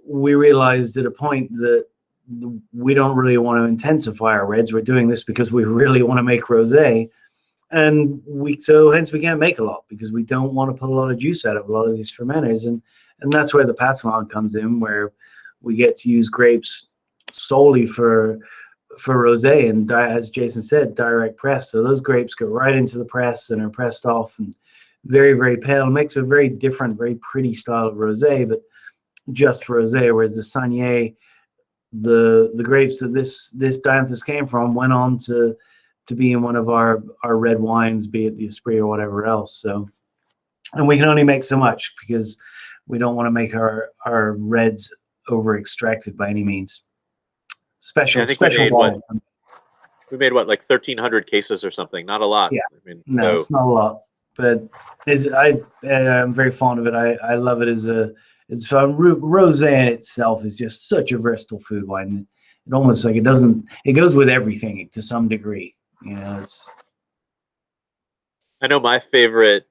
we realized at a point that we don't really want to intensify our reds. We're doing this because we really want to make rosé, and hence we can't make a lot because we don't want to put a lot of juice out of a lot of these fermenters, and that's where the Patalan comes in, where we get to use grapes solely for rosé, and as Jason said, direct press. So those grapes go right into the press and are pressed off, and very, very pale. It makes a very different, very pretty style of rosé, but just for rosé. Whereas the saignée, the grapes that this Dianthus came from, went on to be in one of our red wines, be it the Esprit or whatever else. So, and we can only make so much because we don't want to make our reds over extracted by any means. Special wine. We made what, like 1,300 cases or something? Not a lot. Yeah. I mean, no, it's not a lot, but I'm very fond of it. I love it as it's fun. Rosé in itself is just such a versatile food wine. It almost like it goes with everything to some degree. I know my favorite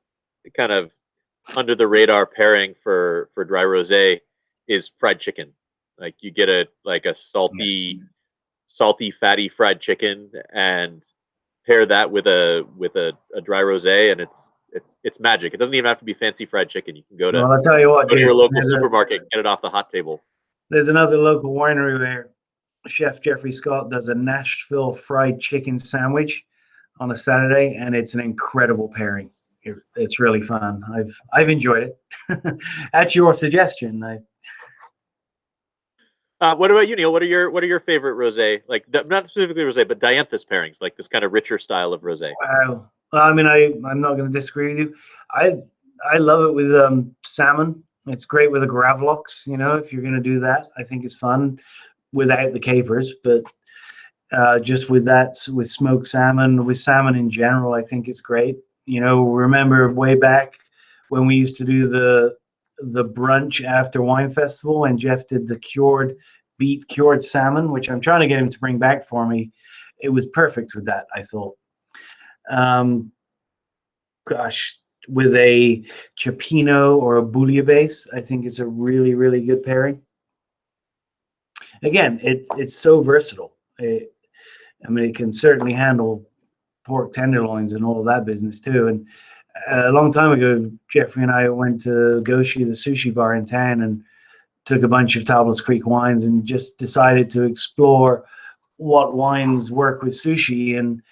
kind of under the radar pairing for dry rosé is fried chicken. Like you get a salty, fatty fried chicken, and pair that with a dry rosé, and it's magic. It doesn't even have to be fancy fried chicken. You can go to I'll tell you what, go to your local supermarket and get it off the hot table. There's another local winery where Chef Jeffery Scott does a Nashville fried chicken sandwich on a Saturday, and it's an incredible pairing. It's really fun. I've enjoyed it. At your suggestion. What about you, Neil? What are your favorite rosé? Like not specifically rosé, but Dianthus pairings, like this kind of richer style of rosé. Wow. Well, I mean, I'm not going to disagree with you. I love it with salmon. It's great with a gravlax. If you're going to do that, I think it's fun without the capers, but just with smoked salmon, with salmon in general, I think it's great. Remember way back when we used to do the brunch after wine festival, and Jeff did the cured beet cured salmon, which I'm trying to get him to bring back for me. It was perfect with that, I thought. Gosh, with a cioppino or a bouillabaisse, I think it's a really, really good pairing. Again, it's so versatile. I mean, it can certainly handle pork tenderloins and all of that business too. And a long time ago, Jeffrey and I went to Goshi, the sushi bar in town, and took a bunch of Tablas Creek wines and just decided to explore what wines work with sushi. And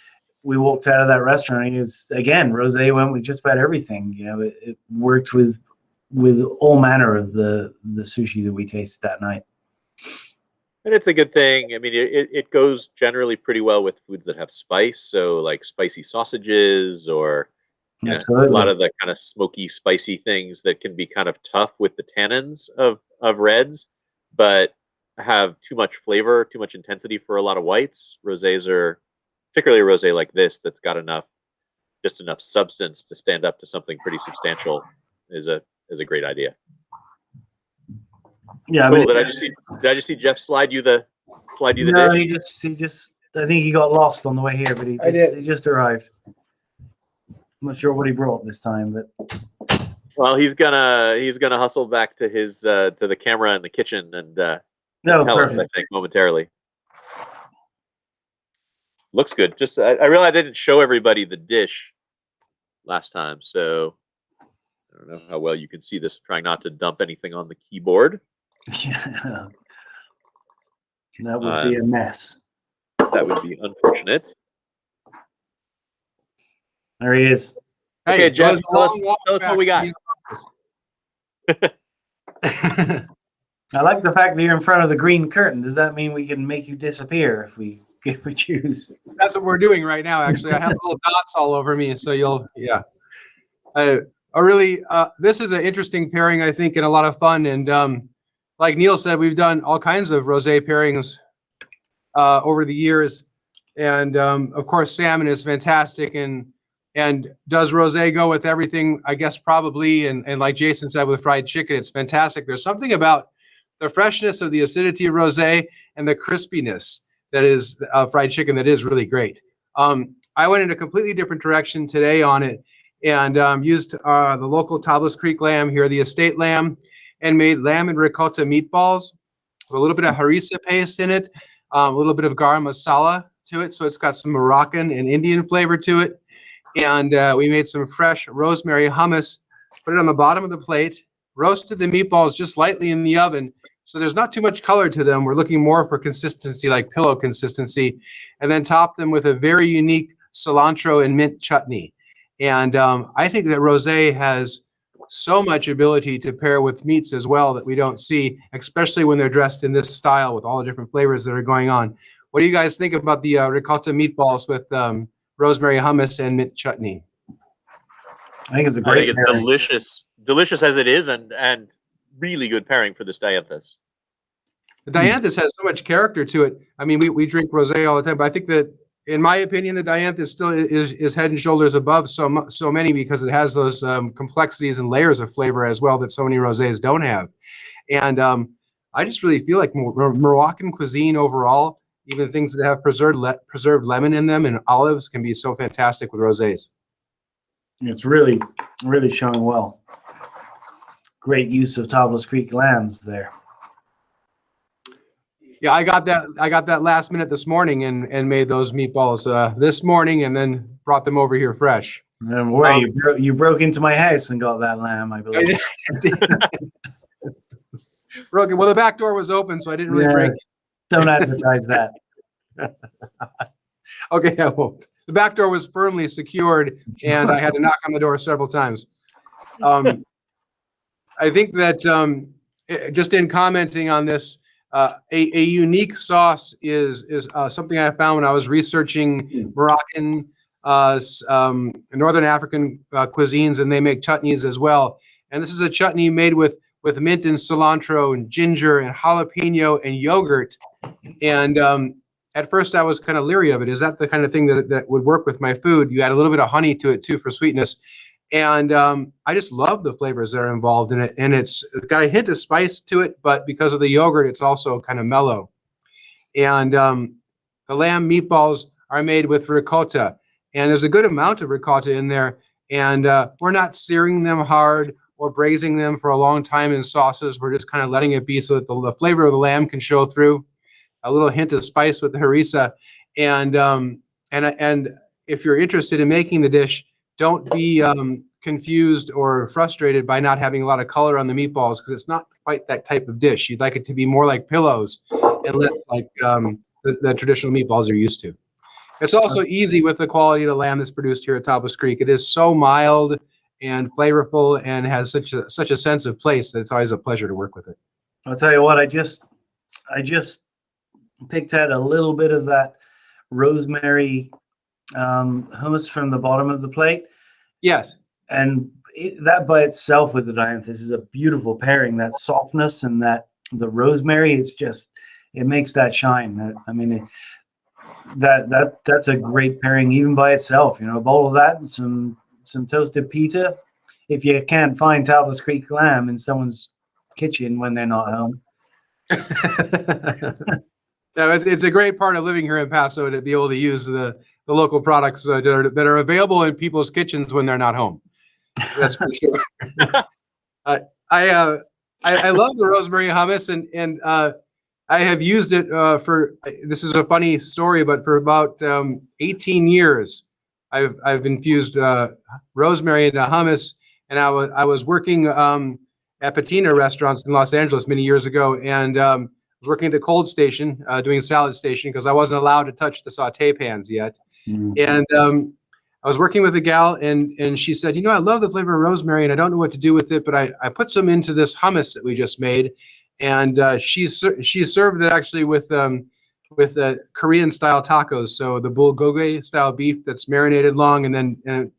we walked out of that restaurant, and it was, again, rosé went with just about everything. You know, it worked with all manner of the sushi that we tasted that night. And it's a good thing. I mean, it goes generally pretty well with foods that have spice. So like spicy sausages, or a lot of the kind of smoky, spicy things that can be kind of tough with the tannins of reds, but have too much flavor, too much intensity for a lot of whites. Rosés are, particularly a rosé like this, that's got just enough substance to stand up to something pretty substantial, is a great idea. Yeah, cool. Did I just see Jeff slide you the dish? No, he just I think he got lost on the way here, but he just arrived. I'm not sure what he brought this time, but well, he's gonna hustle back to his to the camera in the kitchen and tell us, I think, momentarily. Looks good. Just I realized I didn't show everybody the dish last time, so I don't know how well you can see this. I'm trying not to dump anything on the keyboard. Yeah, that would be a mess. That would be unfortunate. There he is. Hey, okay, Jeff, tell us what we got. I like the fact that you're in front of the green curtain. Does that mean we can make you disappear if we choose? That's what we're doing right now, actually. I have little dots all over me, so yeah. This is an interesting pairing, I think, and a lot of fun. And like Neil said, we've done all kinds of rosé pairings over the years. And of course, salmon is fantastic. And does rosé go with everything? I guess probably. And like Jason said, with fried chicken, it's fantastic. There's something about the freshness of the acidity of rosé and the crispiness that is fried chicken that is really great. I went in a completely different direction today on it, and used the local Tablas Creek lamb here, the estate lamb, and made lamb and ricotta meatballs with a little bit of harissa paste in it, a little bit of garam masala to it, so it's got some Moroccan and Indian flavor to it. And we made some fresh rosemary hummus, put it on the bottom of the plate, roasted the meatballs just lightly in the oven, so there's not too much color to them. We're looking more for consistency, like pillow consistency, and then top them with a very unique cilantro and mint chutney. And I think that rosé has so much ability to pair with meats as well that we don't see, especially when they're dressed in this style with all the different flavors that are going on. What do you guys think about the ricotta meatballs with rosemary hummus and mint chutney? I think it's a great pairing. delicious as it is, and really good pairing for this Dianthus. The Dianthus has so much character to it. I mean, we drink rosé all the time, but I think that, in my opinion, the Dianthus still is head and shoulders above so many, because it has those complexities and layers of flavor as well that so many rosés don't have. And I just really feel like Moroccan cuisine overall, even things that have preserved lemon in them and olives, can be so fantastic with rosés. It's really, really showing well. Great use of Tablas Creek lambs there. Yeah, I got that last minute this morning and made those meatballs this morning, and then brought them over here fresh. And boy, you broke into my house and got that lamb, I believe. Broke it. Well, the back door was open, so I didn't really break it. Don't advertise that. Okay, I won't. The back door was firmly secured, and I had to knock on the door several times. I think that just in commenting on this, a unique sauce is something I found when I was researching Moroccan, Northern African cuisines, and they make chutneys as well. And this is a chutney made with mint and cilantro and ginger and jalapeno and yogurt. And at first I was kind of leery of it. Is that the kind of thing that would work with my food? You add a little bit of honey to it too for sweetness. And I just love the flavors that are involved in it. And it's got a hint of spice to it, but because of the yogurt, it's also kind of mellow. And the lamb meatballs are made with ricotta. And there's a good amount of ricotta in there. And we're not searing them hard or braising them for a long time in sauces. We're just kind of letting it be so that the flavor of the lamb can show through. A little hint of spice with the harissa. And if you're interested in making the dish, don't be confused or frustrated by not having a lot of color on the meatballs, because it's not quite that type of dish. You'd like it to be more like pillows and less like the traditional meatballs you're used to. It's also easy with the quality of the lamb that's produced here at Tablas Creek. It is so mild and flavorful and has such a sense of place that it's always a pleasure to work with it. I'll tell you what, I just picked out a little bit of that rosemary hummus from the bottom of the plate. Yes. And that by itself with the Dianthus is a beautiful pairing. That softness and the rosemary, it makes that shine. I mean, that's a great pairing even by itself. A bowl of that and some toasted pizza. If you can't find Tablas Creek lamb in someone's kitchen when they're not home. No, it's a great part of living here in Paso to be able to use the local products that are available in people's kitchens when they're not home. That's for sure. I love the rosemary hummus, and I have used it for. This is a funny story, but for about 18 years, I've infused rosemary into hummus, and I was working at Patina restaurants in Los Angeles many years ago, and was working at the cold station, doing salad station, because I wasn't allowed to touch the saute pans yet. And I was working with a gal, and she said, I love the flavor of rosemary, and I don't know what to do with it, but I put some into this hummus that we just made. And she served it actually with Korean style tacos. So the bulgogi style beef that's marinated long, and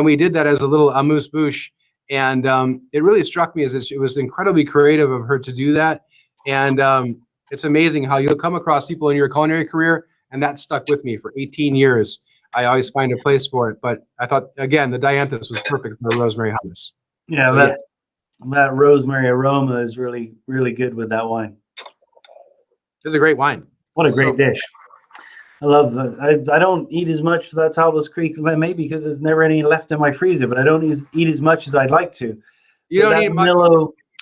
we did that as a little amuse bouche. And it really struck me as it was incredibly creative of her to do that. And it's amazing how you'll come across people in your culinary career, and that stuck with me for 18 years. I always find a place for it. But I thought, again, the Dianthus was perfect for the rosemary hummus. Yeah, So, that rosemary aroma is really, really good with that wine. It's a great wine. What a great dish. I love I don't eat as much of that Tablas Creek, maybe because there's never any left in my freezer, but I don't eat as much as I'd like to. You don't eat much.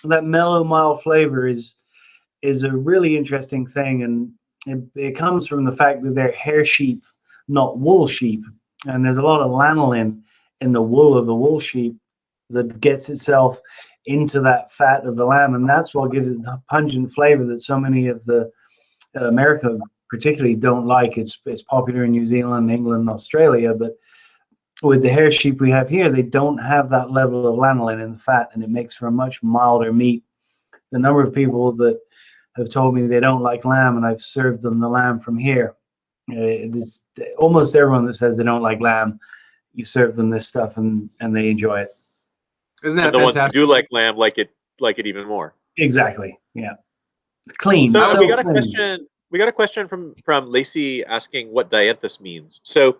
That mellow, mild flavor is a really interesting thing, and it comes from the fact that they're hair sheep, not wool sheep, and there's a lot of lanolin in the wool of the wool sheep that gets itself into that fat of the lamb, and that's what gives it the pungent flavor that so many of the America particularly don't like. It's popular in New Zealand, England, Australia, but with the hair sheep we have here, they don't have that level of lanolin in the fat, and it makes for a much milder meat. The number of people that have told me they don't like lamb, and I've served them the lamb from here. Almost everyone that says they don't like lamb, you serve them this stuff, and they enjoy it. Isn't that the fantastic? ones who do like lamb like it even more. Exactly. Yeah. Clean. So we got a clean. question. We got a question from Lacey asking what Dianthus means. So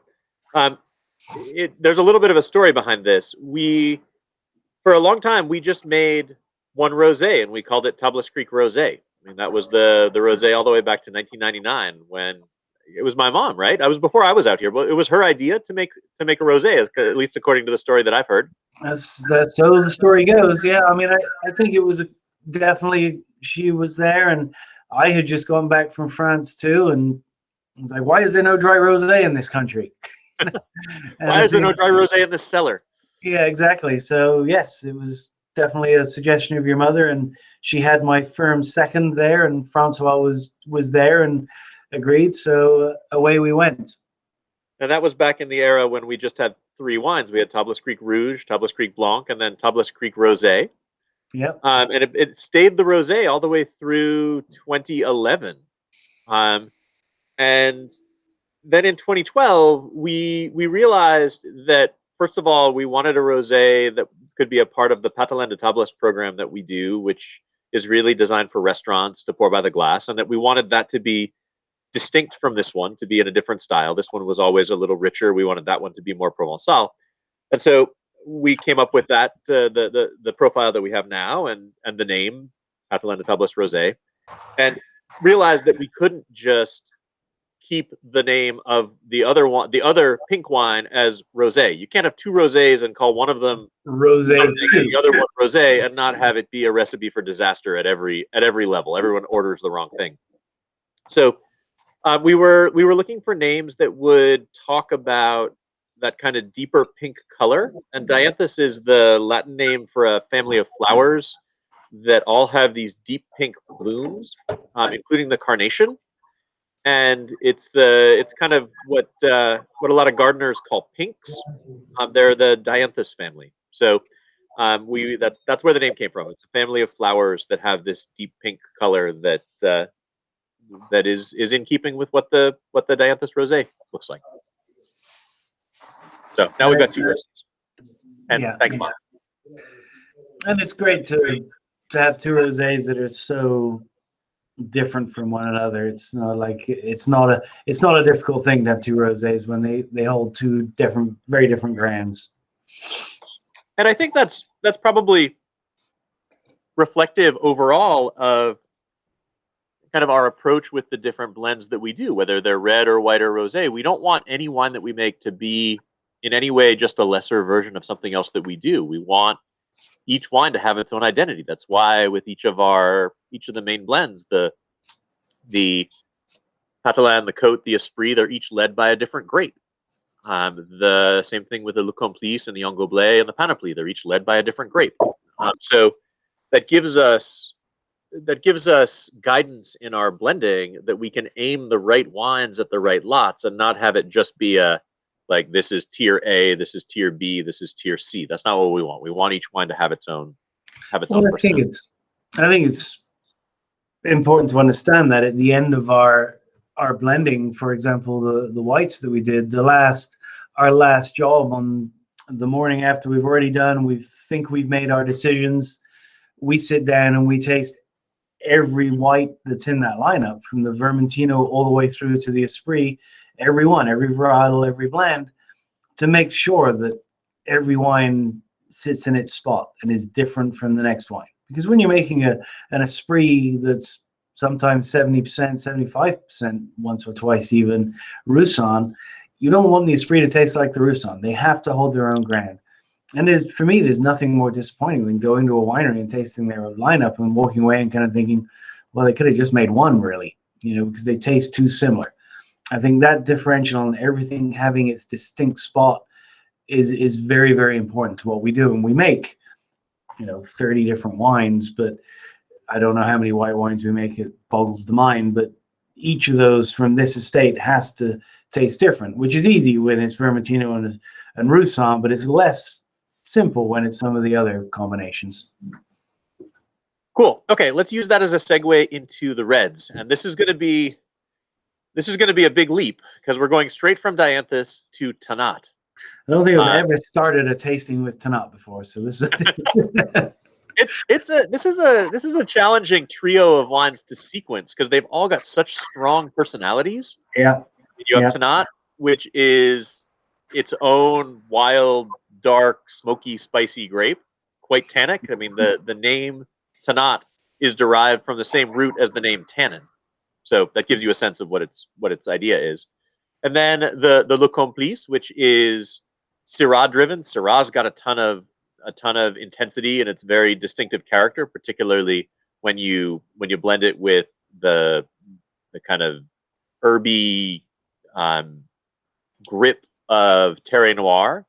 there's a little bit of a story behind this. For a long time, we just made one rosé, and we called it Tablas Creek Rosé. I mean, that was the rosé all the way back to 1999 when it was my mom, right? Before I was out here, but it was her idea to make a rosé, at least according to the story that I've heard. That's so the story goes. Yeah, I mean, I think it was definitely she was there, and I had just gone back from France too, and I was like, why is there no dry rosé in this country? Why is there no dry rosé in this cellar? Yeah, exactly. So yes, it was definitely a suggestion of your mother, and she had my firm second there, and Francois was there and agreed. So away we went. And that was back in the era when we just had three wines. We had Tablas Creek Rouge, Tablas Creek Blanc, and then Tablas Creek Rosé. Yep. And it stayed the rosé all the way through 2011. And then in 2012, we realized that, first of all, we wanted a rosé that could be a part of the Patelin de Tablas program that we do, which is really designed for restaurants to pour by the glass, and that we wanted that to be distinct from this one, to be in a different style. This one was always a little richer. We wanted that one to be more Provençal. And so we came up with that the profile that we have now, and the name Catalan de Tables Rosé, and realized that we couldn't just keep the name of the other pink wine as rosé. You can't have two rosés and call one of them Rosé. something and the other one rosé and not have it be a recipe for disaster at every level. Everyone orders the wrong thing. So we were looking for names that would talk about that kind of deeper pink color. And Dianthus is the Latin name for a family of flowers that all have these deep pink blooms, including the carnation. And it's kind of what a lot of gardeners call pinks. They're the Dianthus family. So that's where the name came from. It's a family of flowers that have this deep pink color that is in keeping with what the Dianthus rosé looks like. So now we've got two roses. And thanks, Mom. And it's great to have two rosés that are so different from one another. It's not a difficult thing to have two rosés when they hold two very different grams. And I think that's probably reflective overall of kind of our approach with the different blends that we do, whether they're red or white or rosé. We don't want any wine that we make to be in any way just a lesser version of something else that we do. We want each wine to have its own identity. That's why with each of the main blends, the Catalan, the Côte, the Esprit, they're each led by a different grape. The same thing with the Le Complice and the Angoublé and the Panoply. They're each led by a different grape. So that gives us guidance in our blending, that we can aim the right wines at the right lots and not have it just be like this is tier A, this is tier B, this is tier C. That's not what we want. We want each wine to have its own. I think it's important to understand that at the end of our blending, for example, the whites that we did, our last job on the morning after we've already done, we think we've made our decisions. We sit down and we taste every white that's in that lineup, from the Vermintino all the way through to the Esprit, every varietal, every blend, to make sure that every wine sits in its spot and is different from the next wine. Because when you're making an Esprit that's sometimes 70%, 75%, once or twice even, Roussanne, you don't want the Esprit to taste like the Roussanne. They have to hold their own ground. And for me, there's nothing more disappointing than going to a winery and tasting their lineup and walking away and kind of thinking, well, they could have just made one, really, because they taste too similar. I think that differential and everything having its distinct spot is very, very important to what we do. And we make, 30 different wines, but I don't know how many white wines we make. It boggles the mind. But each of those from this estate has to taste different, which is easy when it's Vermintino and Roussanne, but it's less simple when it's some of the other combinations. Cool. Okay, let's use that as a segue into the reds. And this is going to be a big leap, because we're going straight from Dianthus to Tannat. I don't think I've ever started a tasting with Tannat before, so this is this is a challenging trio of wines to sequence, because they've all got such strong personalities. Yeah. You have Tannat, which is its own wild, dark, smoky, spicy grape, quite tannic. I mean, the name Tannat is derived from the same root as the name tannin, so that gives you a sense of what its idea is. And then the Le Complice, which is Syrah driven. Syrah's got a ton of intensity and its very distinctive character, particularly when you blend it with the kind of herby grip of Terre Noire.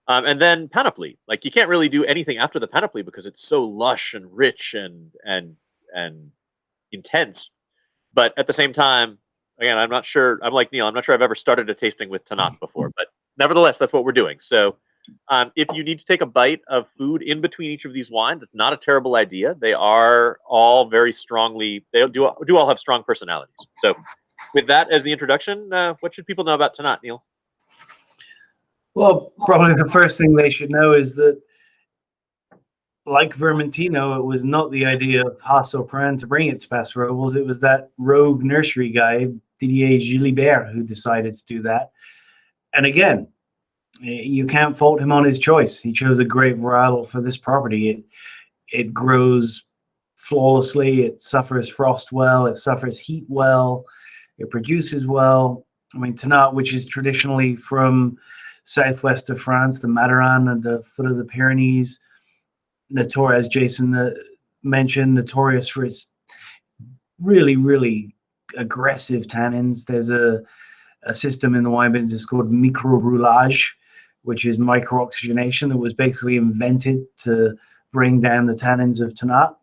And then Panoply. Like, you can't really do anything after the Panoply because it's so lush and rich and intense. But at the same time, again, I'm not sure. I'm like Neil. I'm not sure I've ever started a tasting with Tannat before, but nevertheless, that's what we're doing. So if you need to take a bite of food in between each of these wines, it's not a terrible idea. They are all very strongly, they do all have strong personalities. So with that as the introduction, what should people know about Tannat, Neil? Well, probably the first thing they should know is that, like Vermintino, it was not the idea of Haas to bring it to Pass Robles. It was that rogue nursery guy, Didier Gilibert, who decided to do that. And again, you can't fault him on his choice. He chose a great varietal for this property. It grows flawlessly. It suffers frost well. It suffers heat well. It produces well. I mean, Tannat, which is traditionally from southwest of France, the Mataran and the foot of the Pyrenees, notorious, as Jason mentioned, notorious for its really, really aggressive tannins. There's a system in the wine business called microbrûlage, which is micro-oxygenation, that was basically invented to bring down the tannins of Tannat.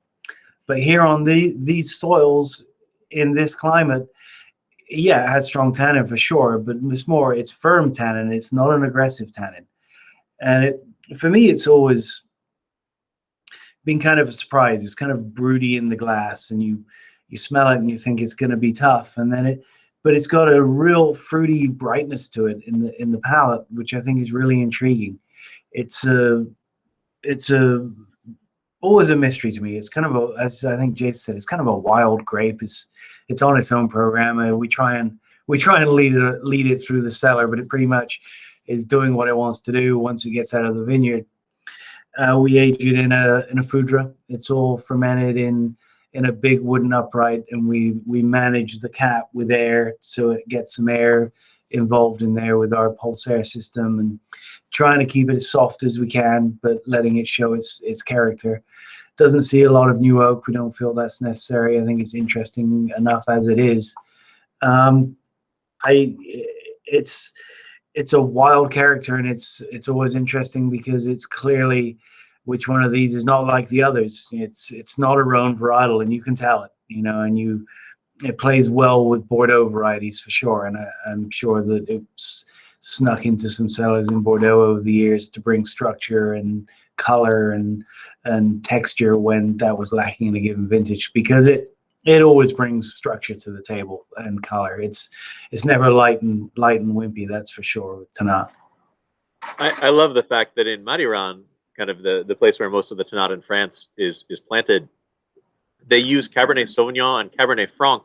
But here on these soils, in this climate, yeah, it has strong tannin for sure, but it's firm tannin. It's not an aggressive tannin. And for me, it's always been kind of a surprise. It's kind of broody in the glass, and you smell it and you think it's going to be tough, and then but it's got a real fruity brightness to it in the palate, which I think is really intriguing. It's always a mystery to me. It's kind of as I think Jason said, it's kind of a wild grape. It's on its own program. We try and lead it through the cellar, but it pretty much is doing what it wants to do once it gets out of the vineyard. We age it in a foudre. It's all fermented in a big wooden upright, and we manage the cap with air, so it gets some air involved in there with our pulse air system, and trying to keep it as soft as we can, but letting it show its character. Doesn't see a lot of new oak. We don't feel that's necessary. I think it's interesting enough as it is. It's a wild character, and it's always interesting because it's clearly which one of these is not like the others. It's not a Rhone varietal, and you can tell it, and it plays well with Bordeaux varieties for sure. And I'm sure that it's snuck into some cellars in Bordeaux over the years to bring structure and color and texture when that was lacking in a given vintage, because it always brings structure to the table and color. It's never light and wimpy, that's for sure, with Tannat. I love the fact that in Madiran, kind of the place where most of the Tannat in France is planted, they use Cabernet Sauvignon and Cabernet Franc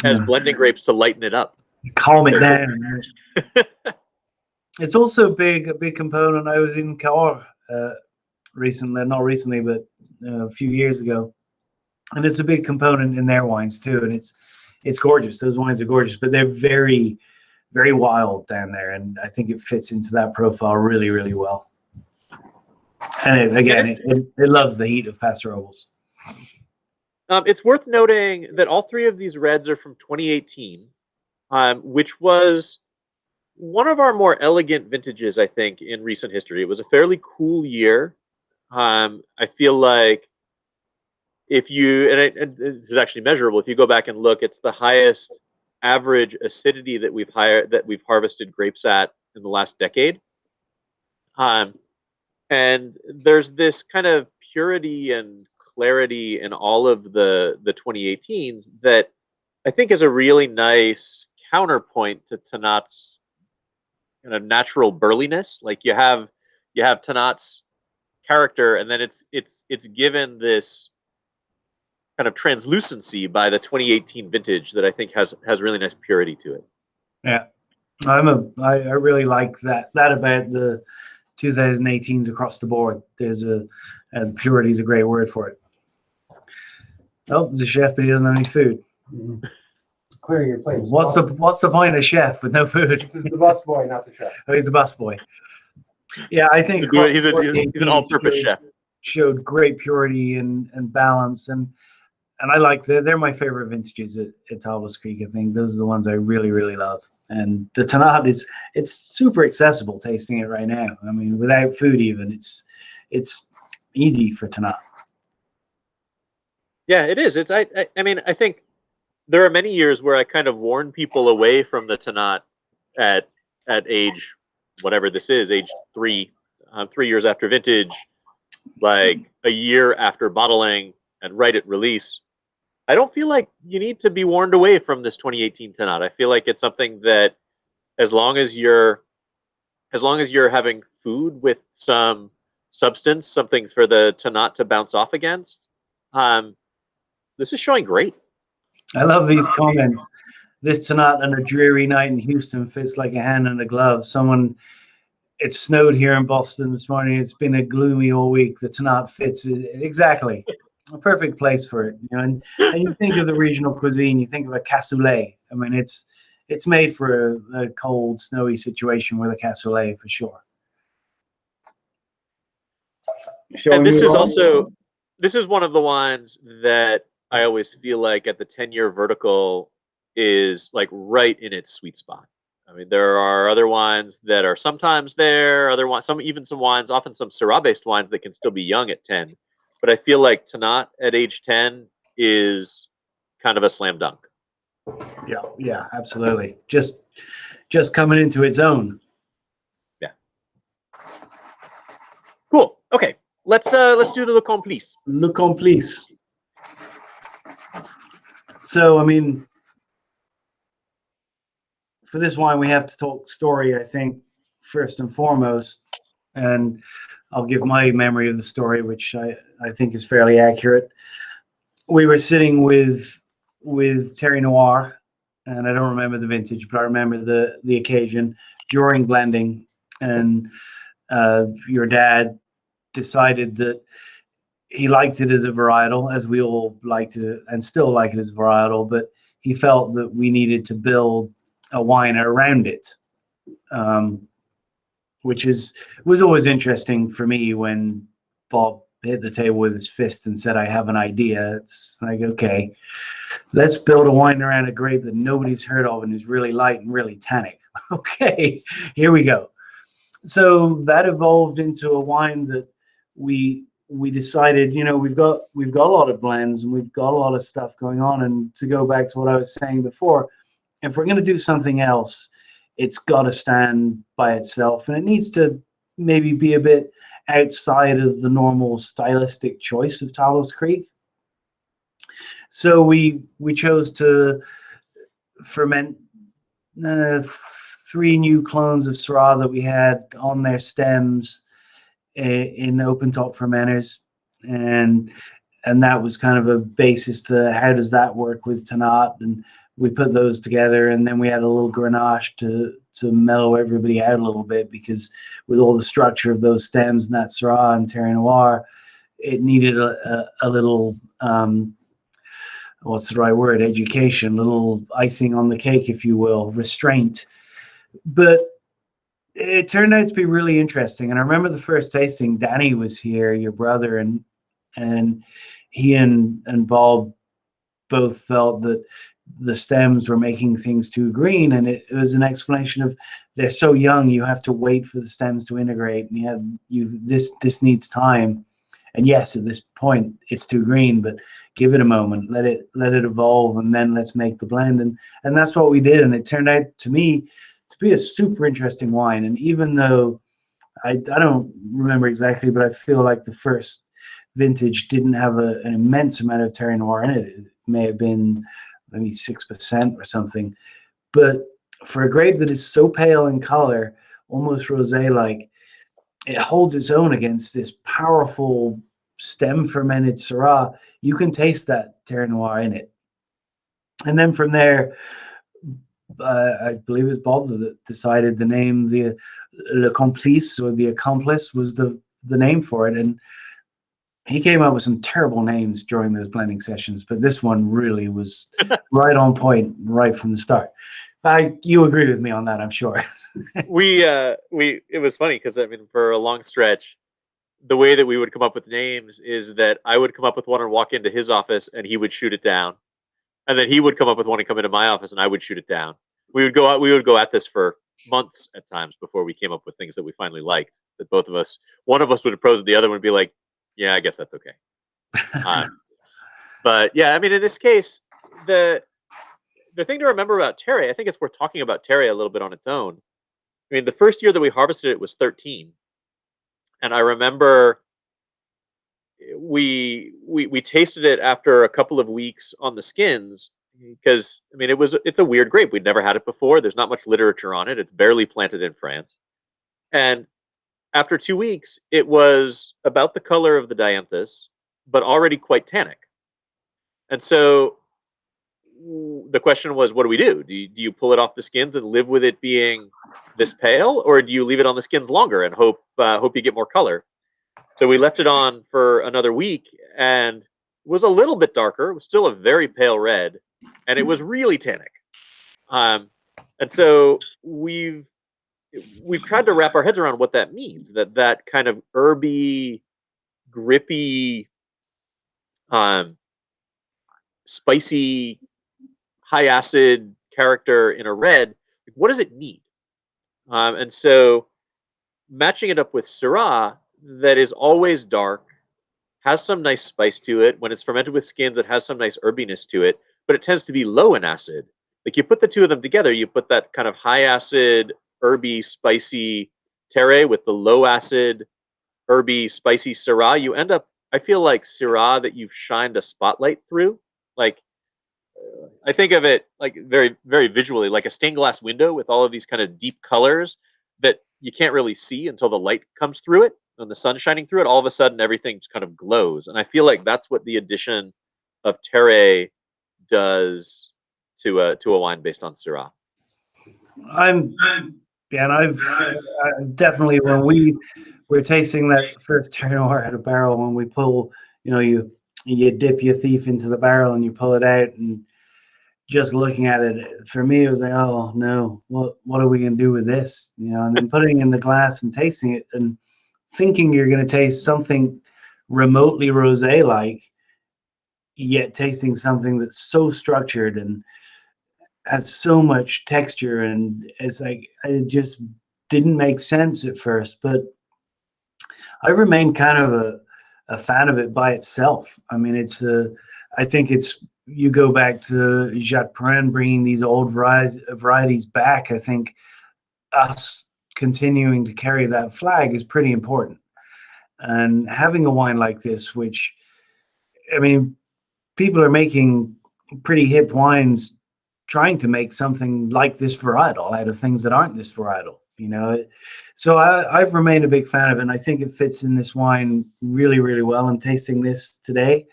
as blending grapes to lighten it up. Calm it down. It's also a big component. I was in Cahors not recently, but a few years ago, and it's a big component in their wines too. And it's gorgeous. Those wines are gorgeous, but they're very, very wild down there, and I think it fits into that profile really, really well. And it loves the heat of Paso Robles. It's worth noting that all three of these reds are from 2018, which was one of our more elegant vintages, I think, in recent history. It was a fairly cool year. I feel like if you, and this is actually measurable, if you go back and look, it's the highest average acidity that we've harvested grapes at in the last decade. And there's this kind of purity and clarity in all of the 2018s that I think is a really nice counterpoint to Tannat's kind of natural burliness. Like you have Tannat's character, and then it's given this kind of translucency by the 2018 vintage that I think has really nice purity to it. Yeah, I really like that about the 2018s across the board. There's purity is a great word for it. Oh, there's a chef, but he doesn't have any food. Mm-hmm. Clearing your plate. What's the point of a chef with no food? This is the busboy, not the chef. Oh, he's the busboy. Yeah, I think he's an all-purpose chef. Showed great purity and balance, and I like they're my favorite vintages at Talbot's Creek. I think those are the ones I really, really love. And the Tannat it's super accessible tasting it right now. I mean, without food even, it's easy for Tannat. Yeah, it is. I mean, I think there are many years where I kind of warn people away from the Tannat at age, whatever this is, age 3 years after vintage, like a year after bottling and right at release. I don't feel like you need to be warned away from this 2018 Tannat. I feel like it's something that as long as you're having food with some substance, something for the Tannat to bounce off against, this is showing great. I love these comments. This Tannat on a dreary night in Houston fits like a hand in a glove. Someone it snowed here in Boston this morning. It's been a gloomy all week. The Tannat fits exactly a perfect place for it. You know, and you think of the regional cuisine, you think of a cassoulet. I mean, it's made for a cold, snowy situation with a cassoulet for sure. Shall And we this move is on? also this is one of the wines that I always feel like at the 10-year vertical is like right in its sweet spot. I mean, there are other wines that are sometimes there, other wines, some wines, often some Syrah-based wines that can still be young at 10. But I feel like Tannat at age 10 is kind of a slam dunk. Yeah, absolutely. Just coming into its own. Yeah. Cool. Okay. Let's do the Le Complice. Le Complice. So, I mean, for this wine, we have to talk story, I think, first and foremost. And I'll give my memory of the story, which I think is fairly accurate. We were sitting with Terry Noir, and I don't remember the vintage, but I remember the occasion during blending, and your dad decided that he liked it as a varietal, as we all liked it and still like it as a varietal, but he felt that we needed to build a wine around it, which was always interesting for me when Bob hit the table with his fist and said, "I have an idea." It's like, okay, let's build a wine around a grape that nobody's heard of and is really light and really tannic. Okay, here we go. So that evolved into a wine that we decided, you know, we've got a lot of blends and we've got a lot of stuff going on. And to go back to what I was saying before, if we're going to do something else, it's got to stand by itself, and it needs to maybe be a bit outside of the normal stylistic choice of Talos Creek. So we chose to ferment 3 new clones of Syrah that we had on their stems in open top fermenters, and that was kind of a basis to how does that work with Tannat, and we put those together, and then we had a little Grenache to mellow everybody out a little bit, because with all the structure of those stems and that Syrah and Terre Noir, it needed a little what's the right word? Education, little icing on the cake, if you will, restraint. But it turned out to be really interesting. And I remember the first tasting, Danny was here, your brother, and he and Bob both felt that the stems were making things too green. And it was an explanation of they're so young, you have to wait for the stems to integrate. And this needs time. And yes, at this point, it's too green, but give it a moment, let it evolve, and then let's make the blend. And that's what we did. And it turned out to me to be a super interesting wine. And even though I don't remember exactly, but I feel like the first vintage didn't have an immense amount of Terre Noir in it. It may have been maybe 6% or something. But for a grape that is so pale in color, almost rosé-like, it holds its own against this powerful stem fermented Syrah. You can taste that Terre Noir in it. And then from there, I believe it was Bob that decided the name, the Le Complice, or the Accomplice, was the name for it. And he came up with some terrible names during those blending sessions, but this one really was right on point right from the start. You agree with me on that, I'm sure. It was funny because I mean, for a long stretch, the way that we would come up with names is that I would come up with one and walk into his office and he would shoot it down. And then he would come up with one and come into my office and I would shoot it down. We would go at this for months at times before we came up with things that we finally liked, that both of us, one of us would oppose the other one would be like, yeah, I guess that's okay. But yeah, I mean, in this case, the thing to remember about Terre, I think it's worth talking about Terre a little bit on its own. I mean, the first year that we harvested it was 13. And I remember we tasted it after a couple of weeks on the skins, because I mean it's a weird grape. We'd never had it before. There's not much literature on it. It's barely planted in France. And after 2 weeks, it was about the color of the Dianthus, but already quite tannic. And so the question was, what do we do? Do you pull it off the skins and live with it being this pale, or do you leave it on the skins longer and hope you get more color? So we left it on for another week, and it was a little bit darker. It was still a very pale red, and it was really tannic. And so we've tried to wrap our heads around what that means. That kind of herby, grippy, spicy, high acid character in a red. What does it need? And so matching it up with Syrah that is always dark, has some nice spice to it. When it's fermented with skins, it has some nice herbiness to it, but it tends to be low in acid. Like you put the two of them together, you put that kind of high acid, herby, spicy Terre with the low acid, herby, spicy Syrah, you end up, I feel like Syrah that you've shined a spotlight through. Like, I think of it like very, very visually, like a stained glass window with all of these kind of deep colors that you can't really see until the light comes through it and the sun shining through it. All of a sudden, everything just kind of glows. And I feel like that's what the addition of Terre does to a wine based on Syrah. And I've definitely, when we're tasting that first Terre Noir out of barrel, when we pull, you dip your thief into the barrel and you pull it out, and just looking at it, for me, it was like, oh no, what are we gonna do with this? And then putting it in the glass and tasting it and thinking you're gonna taste something remotely rosé like, yet tasting something that's so structured and has so much texture, and it's like it just didn't make sense at first. But I remained kind of a fan of it by itself. I mean, I think you go back to Jacques Perrin bringing these old varieties back. I think us continuing to carry that flag is pretty important. And having a wine like this, which, I mean, people are making pretty hip wines trying to make something like this varietal out of things that aren't this varietal, So I've remained a big fan of it, and I think it fits in this wine really, really well. And tasting this today,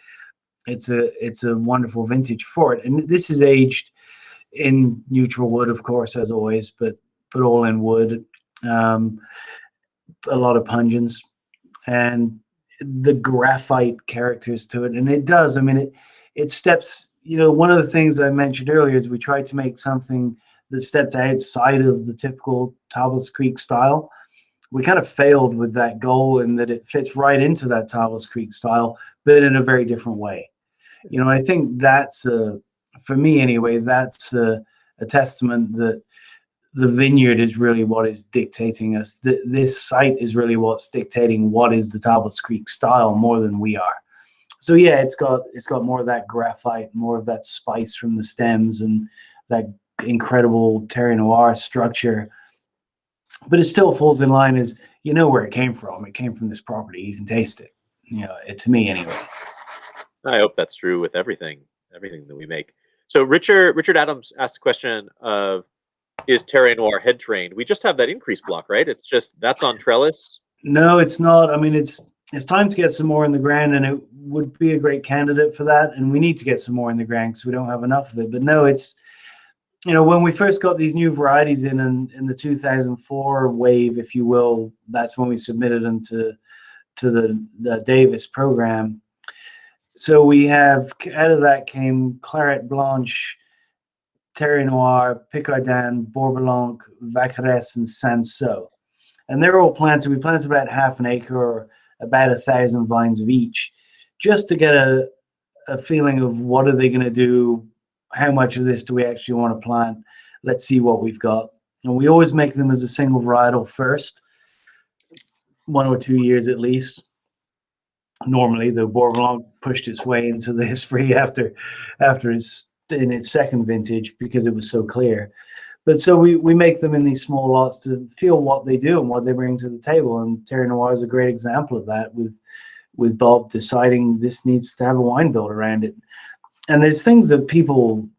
it's a wonderful vintage for it. And this is aged in neutral wood, of course, as always, but all in wood. A lot of pungence and the graphite characters to it. And it does, I mean, it steps, one of the things I mentioned earlier is we tried to make something that stepped outside of the typical Tables Creek style. We kind of failed with that goal in that it fits right into that Tables Creek style, but in a very different way. I think that's, for me anyway, that's a testament that the vineyard is really what is dictating us. This site is really what's dictating what is the Tables Creek style more than we are. So yeah, it's got more of that graphite, more of that spice from the stems, and that incredible Terre Noir structure. But it still falls in line as where it came from. It came from this property. You can taste it. To me anyway. I hope that's true with everything that we make. So Richard Adams asked a question of, is Terre Noir head trained? We just have that increase block, right? It's just that's on trellis. No, it's not. I mean, it's time to get some more in the ground, and it would be a great candidate for that. And we need to get some more in the ground because we don't have enough of it. But no, it's, when we first got these new varieties in the 2004 wave, if you will, that's when we submitted them to the Davis program. So we have, out of that came Claret Blanche, Terre Noir, Picardin, Bourboulon, Vaccarès, and Sanso. And they're all planted. We planted about half an acre or about 1,000 vines of each, just to get a feeling of what are they going to do, how much of this do we actually want to plant, let's see what we've got. And we always make them as a single varietal first, 1 or 2 years at least. Normally, the Bourboulon pushed its way into the history after in its second vintage because it was so clear. But so we make them in these small lots to feel what they do and what they bring to the table. And Terre Noir is a great example of that, with Bob deciding this needs to have a wine built around it. And there's things that people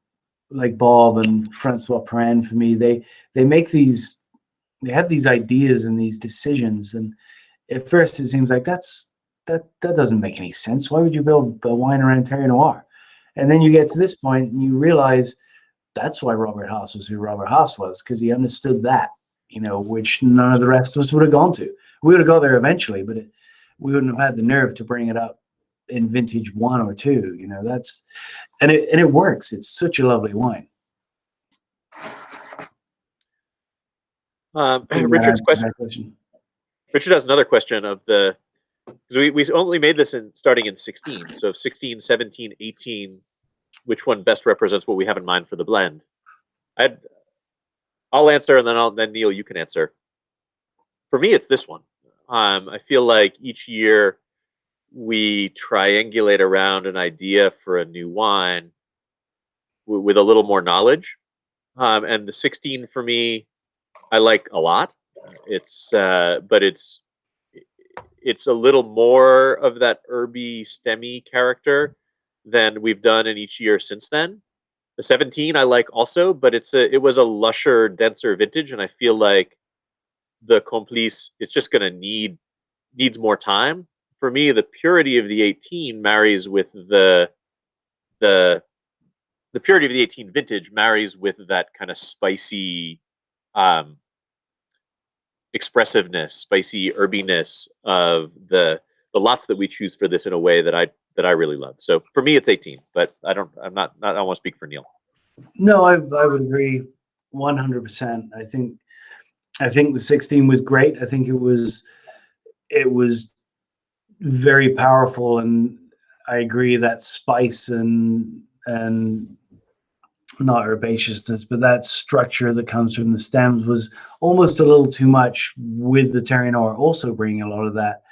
like Bob and Francois Perrin, for me, they have these ideas and these decisions. And at first it seems like that doesn't make any sense. Why would you build a wine around Terre Noir? And then you get to this point and you realize that's why Robert Haas was who Robert Haas was, because he understood that, which none of the rest of us would have gone to. We would have got there eventually, but we wouldn't have had the nerve to bring it up in vintage 1 or 2. And it works. It's such a lovely wine. Richard's question. Richard has another question because we only made this starting in 16. So 16, 17, 18, which one best represents what we have in mind for the blend? I'll answer, and then Neil, you can answer. For me, it's this one. I feel like each year we triangulate around an idea for a new wine with a little more knowledge. And the 16 for me, I like a lot. But it's a little more of that herby, stemmy character than we've done in each year since then. The 17 I like also, but it was a lusher, denser vintage, and I feel like the Complice is just going to needs more time. For me, the purity of the 18 marries with the purity of the 18 vintage marries with that kind of spicy expressiveness, spicy herbiness of the lots that we choose for this in a way that I really love. So for me, it's 18, but I don't want to speak for Neil. No, I would agree 100%. I think the 16 was great. I think it was very powerful, and I agree that spice and not herbaceousness, but that structure that comes from the stems was almost a little too much, with the Terroir Noir also bringing a lot of that.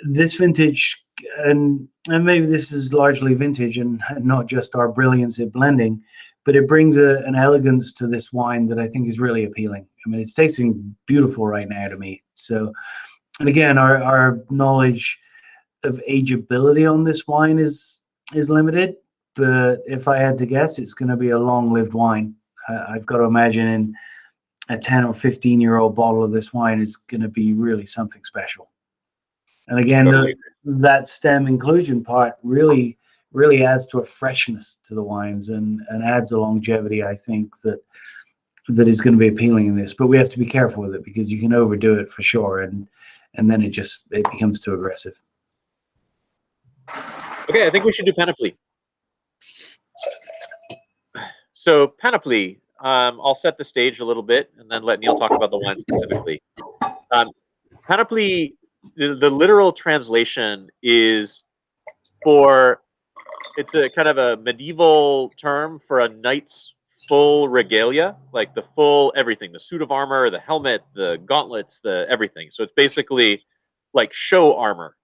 This vintage, and maybe this is largely vintage and not just our brilliance at blending, but it brings an elegance to this wine that I think is really appealing. I mean, it's tasting beautiful right now to me. So, and again, our knowledge of ageability on this wine is limited, but if I had to guess, it's going to be a long-lived wine. I've got to imagine in a 10 or 15-year-old bottle of this wine is going to be really something special. And again, that stem inclusion part really adds to a freshness to the wines and adds a longevity, I think, that is going to be appealing in this. But we have to be careful with it, because you can overdo it for sure, and then it becomes too aggressive. Okay, I think we should do Panoply. So Panoply, I'll set the stage a little bit and then let Neil talk about the wine specifically. Panoply, the literal translation is it's a kind of a medieval term for a knight's full regalia, like the full everything, the suit of armor, the helmet, the gauntlets, the everything. So it's basically like show armor.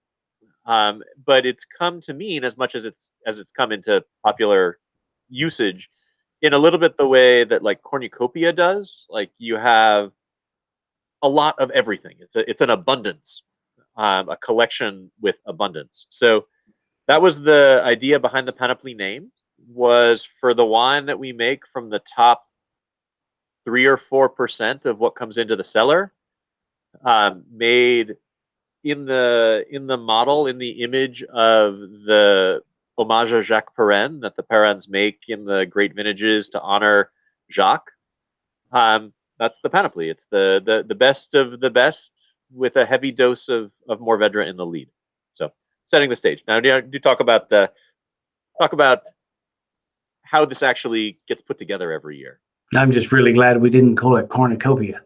But it's come to mean, as much as it's come into popular usage, in a little bit the way that like cornucopia does. Like you have a lot of everything. It's an abundance, a collection with abundance. So that was the idea behind the Panoply name, was for the wine that we make from the top 3 or 4% of what comes into the cellar, made in the model, in the image of the Hommage à Jacques Perrin that the Perrins make in the great vintages to honor Jacques. That's the Panoply. It's the best of the best with a heavy dose of Mourvèdre in the lead. So setting the stage. Now, do talk about how this actually gets put together every year. I'm just really glad we didn't call it cornucopia.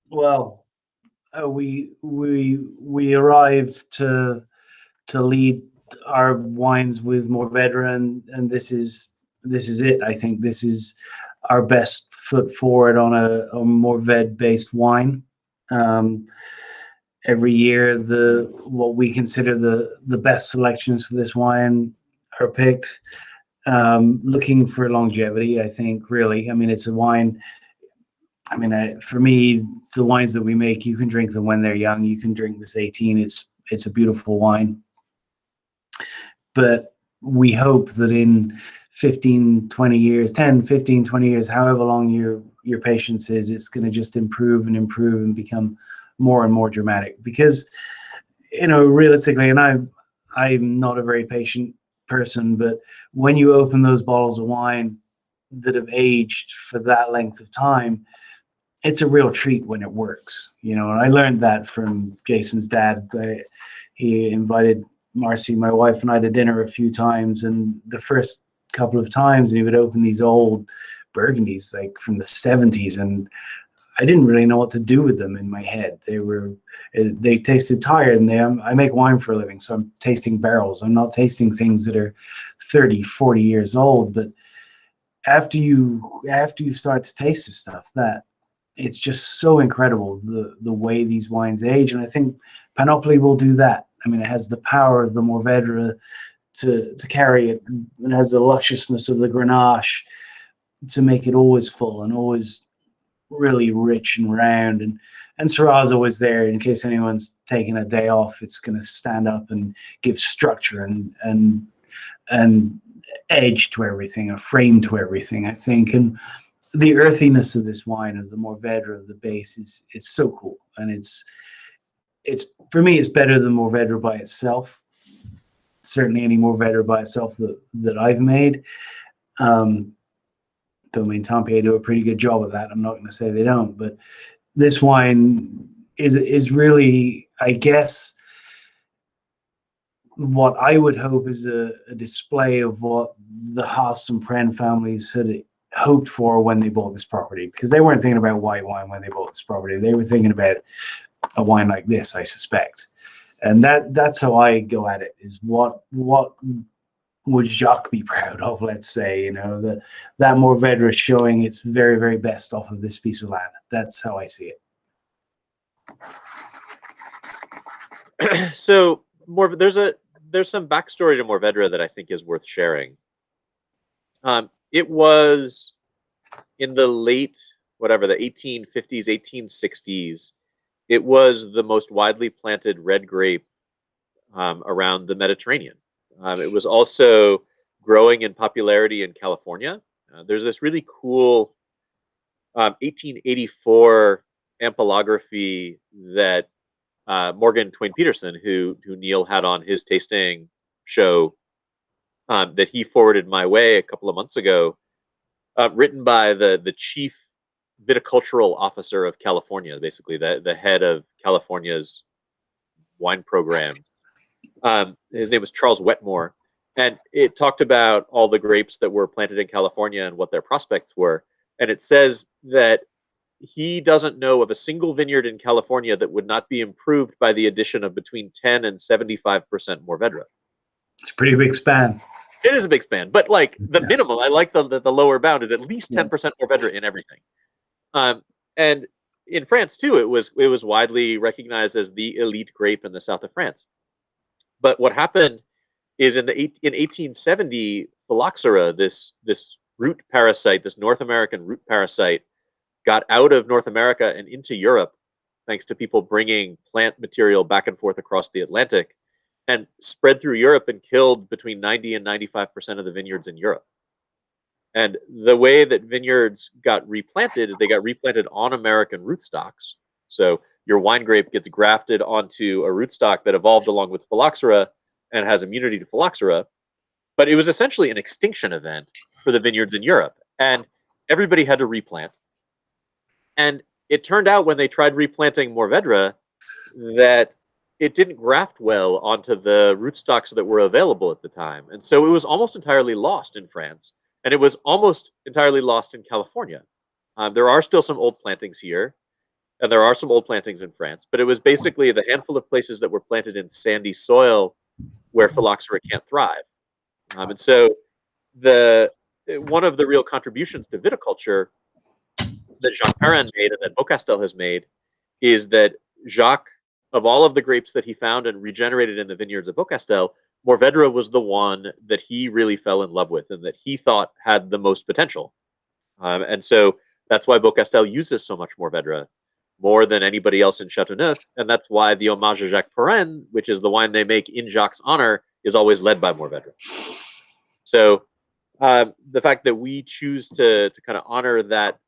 Well, we arrived to lead our wines with Mourvèdre, and this is it. I think this is our best foot forward on a Mourvèdre based wine. Every year, what we consider the best selections for this wine are picked, looking for longevity. I think, really, I mean, it's a wine. I mean, for me, the wines that we make, you can drink them when they're young. You can drink this 18. It's a beautiful wine. But we hope that in 15, 20 years, 10, 15, 20 years, however long your patience is, it's going to just improve and improve and become more and more dramatic. Because realistically, and I'm not a very patient person, but when you open those bottles of wine that have aged for that length of time, it's a real treat when it works, and I learned that from Jason's dad. He invited Marcy, my wife, and I to dinner a few times, and the first couple of times he would open these old Burgundies like from the 70s, and I didn't really know what to do with them in my head. They tasted tired, and I make wine for a living, so I'm tasting barrels. I'm not tasting things that are 30, 40 years old. But after you start to taste this stuff, that it's just so incredible the way these wines age. And I think Panoply will do that. I mean, it has the power of the Mourvèdre to carry it. It has the lusciousness of the Grenache to make it always full and always really rich and round. And Syrah's always there in case anyone's taking a day off. It's going to stand up and give structure and edge to everything, a frame to everything, I think. And the earthiness of this wine, of the Mourvèdre, of the base, is so cool. And it's for me, it's better than Mourvèdre by itself. Certainly any Mourvèdre by itself that I've made. Domaine Tempier do a pretty good job of that. I'm not going to say they don't, but this wine is really, I guess, what I would hope is a display of what the Haas and Pren families had hoped for when they bought this property, because they weren't thinking about white wine when they bought this property. They were thinking about a wine like this, I suspect. And that's how I go at it, is what would Jacques be proud of, let's say, that Mourvèdre is showing its very, very best off of this piece of land. That's how I see it. So there's some backstory to Mourvèdre that I think is worth sharing. It was in the late, the 1850s, 1860s, it was the most widely planted red grape around the Mediterranean. It was also growing in popularity in California. There's this really cool 1884 ampelography that Morgan Twain Peterson, who Neil had on his tasting show, that he forwarded my way a couple of months ago, written by the chief viticultural officer of California, basically the head of California's wine program. His name was Charles Wetmore, and it talked about all the grapes that were planted in California and what their prospects were. And it says that he doesn't know of a single vineyard in California that would not be improved by the addition of between 10 and 75% Mourvèdre. It's a pretty big span. It is a big span, but like the minimum, I like the lower bound is at least 10% Mourvèdre in everything. And in France too, it was widely recognized as the elite grape in the south of France. But what happened is in 1870, phylloxera, this root parasite, this North American root parasite, got out of North America and into Europe, thanks to people bringing plant material back and forth across the Atlantic, and spread through Europe and killed between 90 and 95% of the vineyards in Europe. And the way that vineyards got replanted is they got replanted on American rootstocks. So your wine grape gets grafted onto a rootstock that evolved along with phylloxera and has immunity to phylloxera. But it was essentially an extinction event for the vineyards in Europe. And everybody had to replant. And it turned out when they tried replanting Mourvèdre that it didn't graft well onto the rootstocks that were available at the time. And so it was almost entirely lost in France. And it was almost entirely lost in California. There are still some old plantings here, and there are some old plantings in France, but it was basically the handful of places that were planted in sandy soil where phylloxera can't thrive. And so one of the real contributions to viticulture that Jacques Perrin made and that Beaucastel has made is that Jacques, of all of the grapes that he found and regenerated in the vineyards of Beaucastel, Mourvèdre was the one that he really fell in love with and that he thought had the most potential. And so that's why Beaucastel uses so much Mourvèdre, more than anybody else in Châteauneuf. And that's why the Hommage à Jacques Perrin, which is the wine they make in Jacques' honor, is always led by Mourvèdre. So the fact that we choose to kind of honor that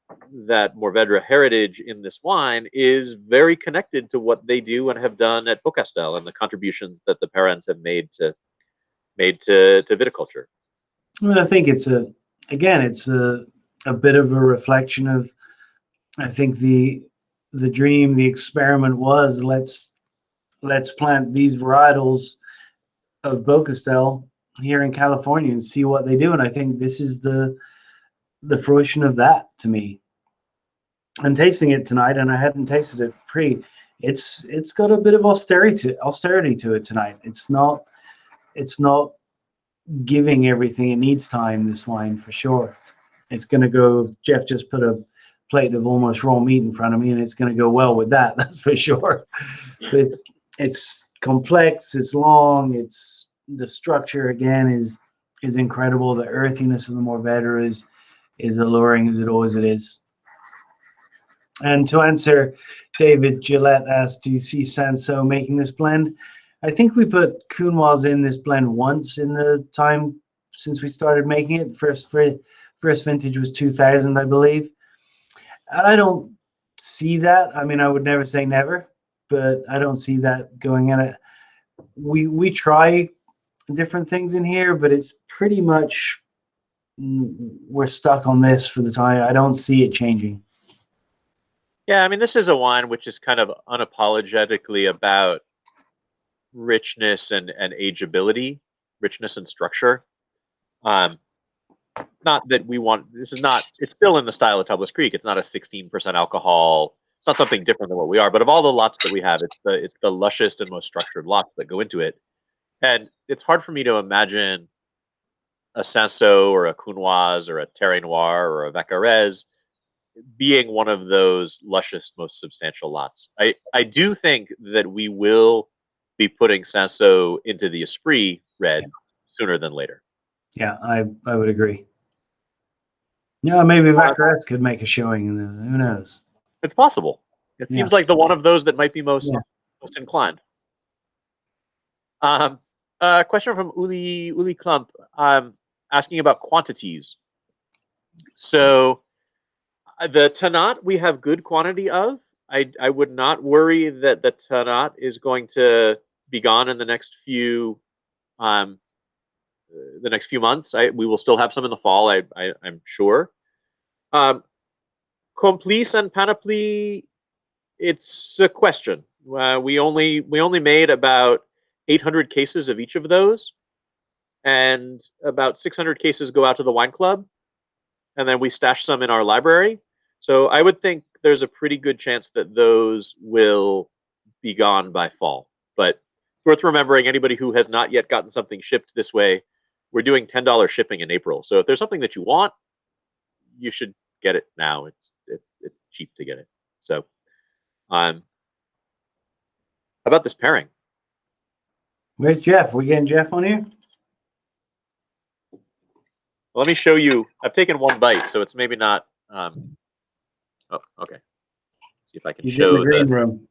that Mourvedre heritage in this wine is very connected to what they do and have done at Beaucastel and the contributions that the parents have made to viticulture. I mean, I think it's a bit of a reflection of, I think the dream, the experiment was let's plant these varietals of Beaucastel here in California and see what they do. And I think this is the fruition of that to me. I'm tasting it tonight, and I hadn't tasted it pre. It's got a bit of austerity to it tonight. It's not giving everything it needs time, this wine, for sure. It's going to go. Jeff just put a plate of almost raw meat in front of me, and it's going to go well with that. That's for sure. But it's complex. It's long. It's the structure again is incredible. The earthiness of the Mourvedre is alluring as it is. And to answer, David Gillette asked, do you see Sanso making this blend? I think we put Counoise in this blend once in the time since we started making it. The first vintage was 2000, I believe. And I don't see that. I mean, I would never say never, but I don't see that going in it. We try different things in here, but it's pretty much we're stuck on this for the time. I don't see it changing. Yeah, I mean, this is a wine which is kind of unapologetically about richness and ageability, richness and structure. Not that we want, this is not, it's still in the style of Tubeless Creek. It's not a 16% alcohol. It's not something different than what we are, but of all the lots that we have, it's the lushest and most structured lots that go into it. And it's hard for me to imagine a Sanso or a Counoise or a Terre Noire or a Vaccarez being one of those lushest, most substantial lots. I do think that we will be putting Sanso into the Esprit red sooner than later. Yeah, I would agree. Yeah, maybe Vaccarez could make a showing. Who knows? It's possible. It seems like the one of those that might be most inclined. A question from Uli Klump asking about quantities. So the Tannat we have good quantity of. I would not worry that the Tannat is going to be gone in the next few months. We will still have some in the fall. I'm sure. Complice and Panoply, it's a question. We only made about 800 cases of each of those, and about 600 cases go out to the wine club, and then we stash some in our library. So I would think there's a pretty good chance that those will be gone by fall. But it's worth remembering, anybody who has not yet gotten something shipped this way, we're doing $10 shipping in April. So if there's something that you want, you should get it now. It's cheap to get it. So how about this pairing? Where's Jeff? We getting Jeff on here? Well, let me show you. I've taken one bite, so it's maybe not. Oh, okay. See if I can show the green room.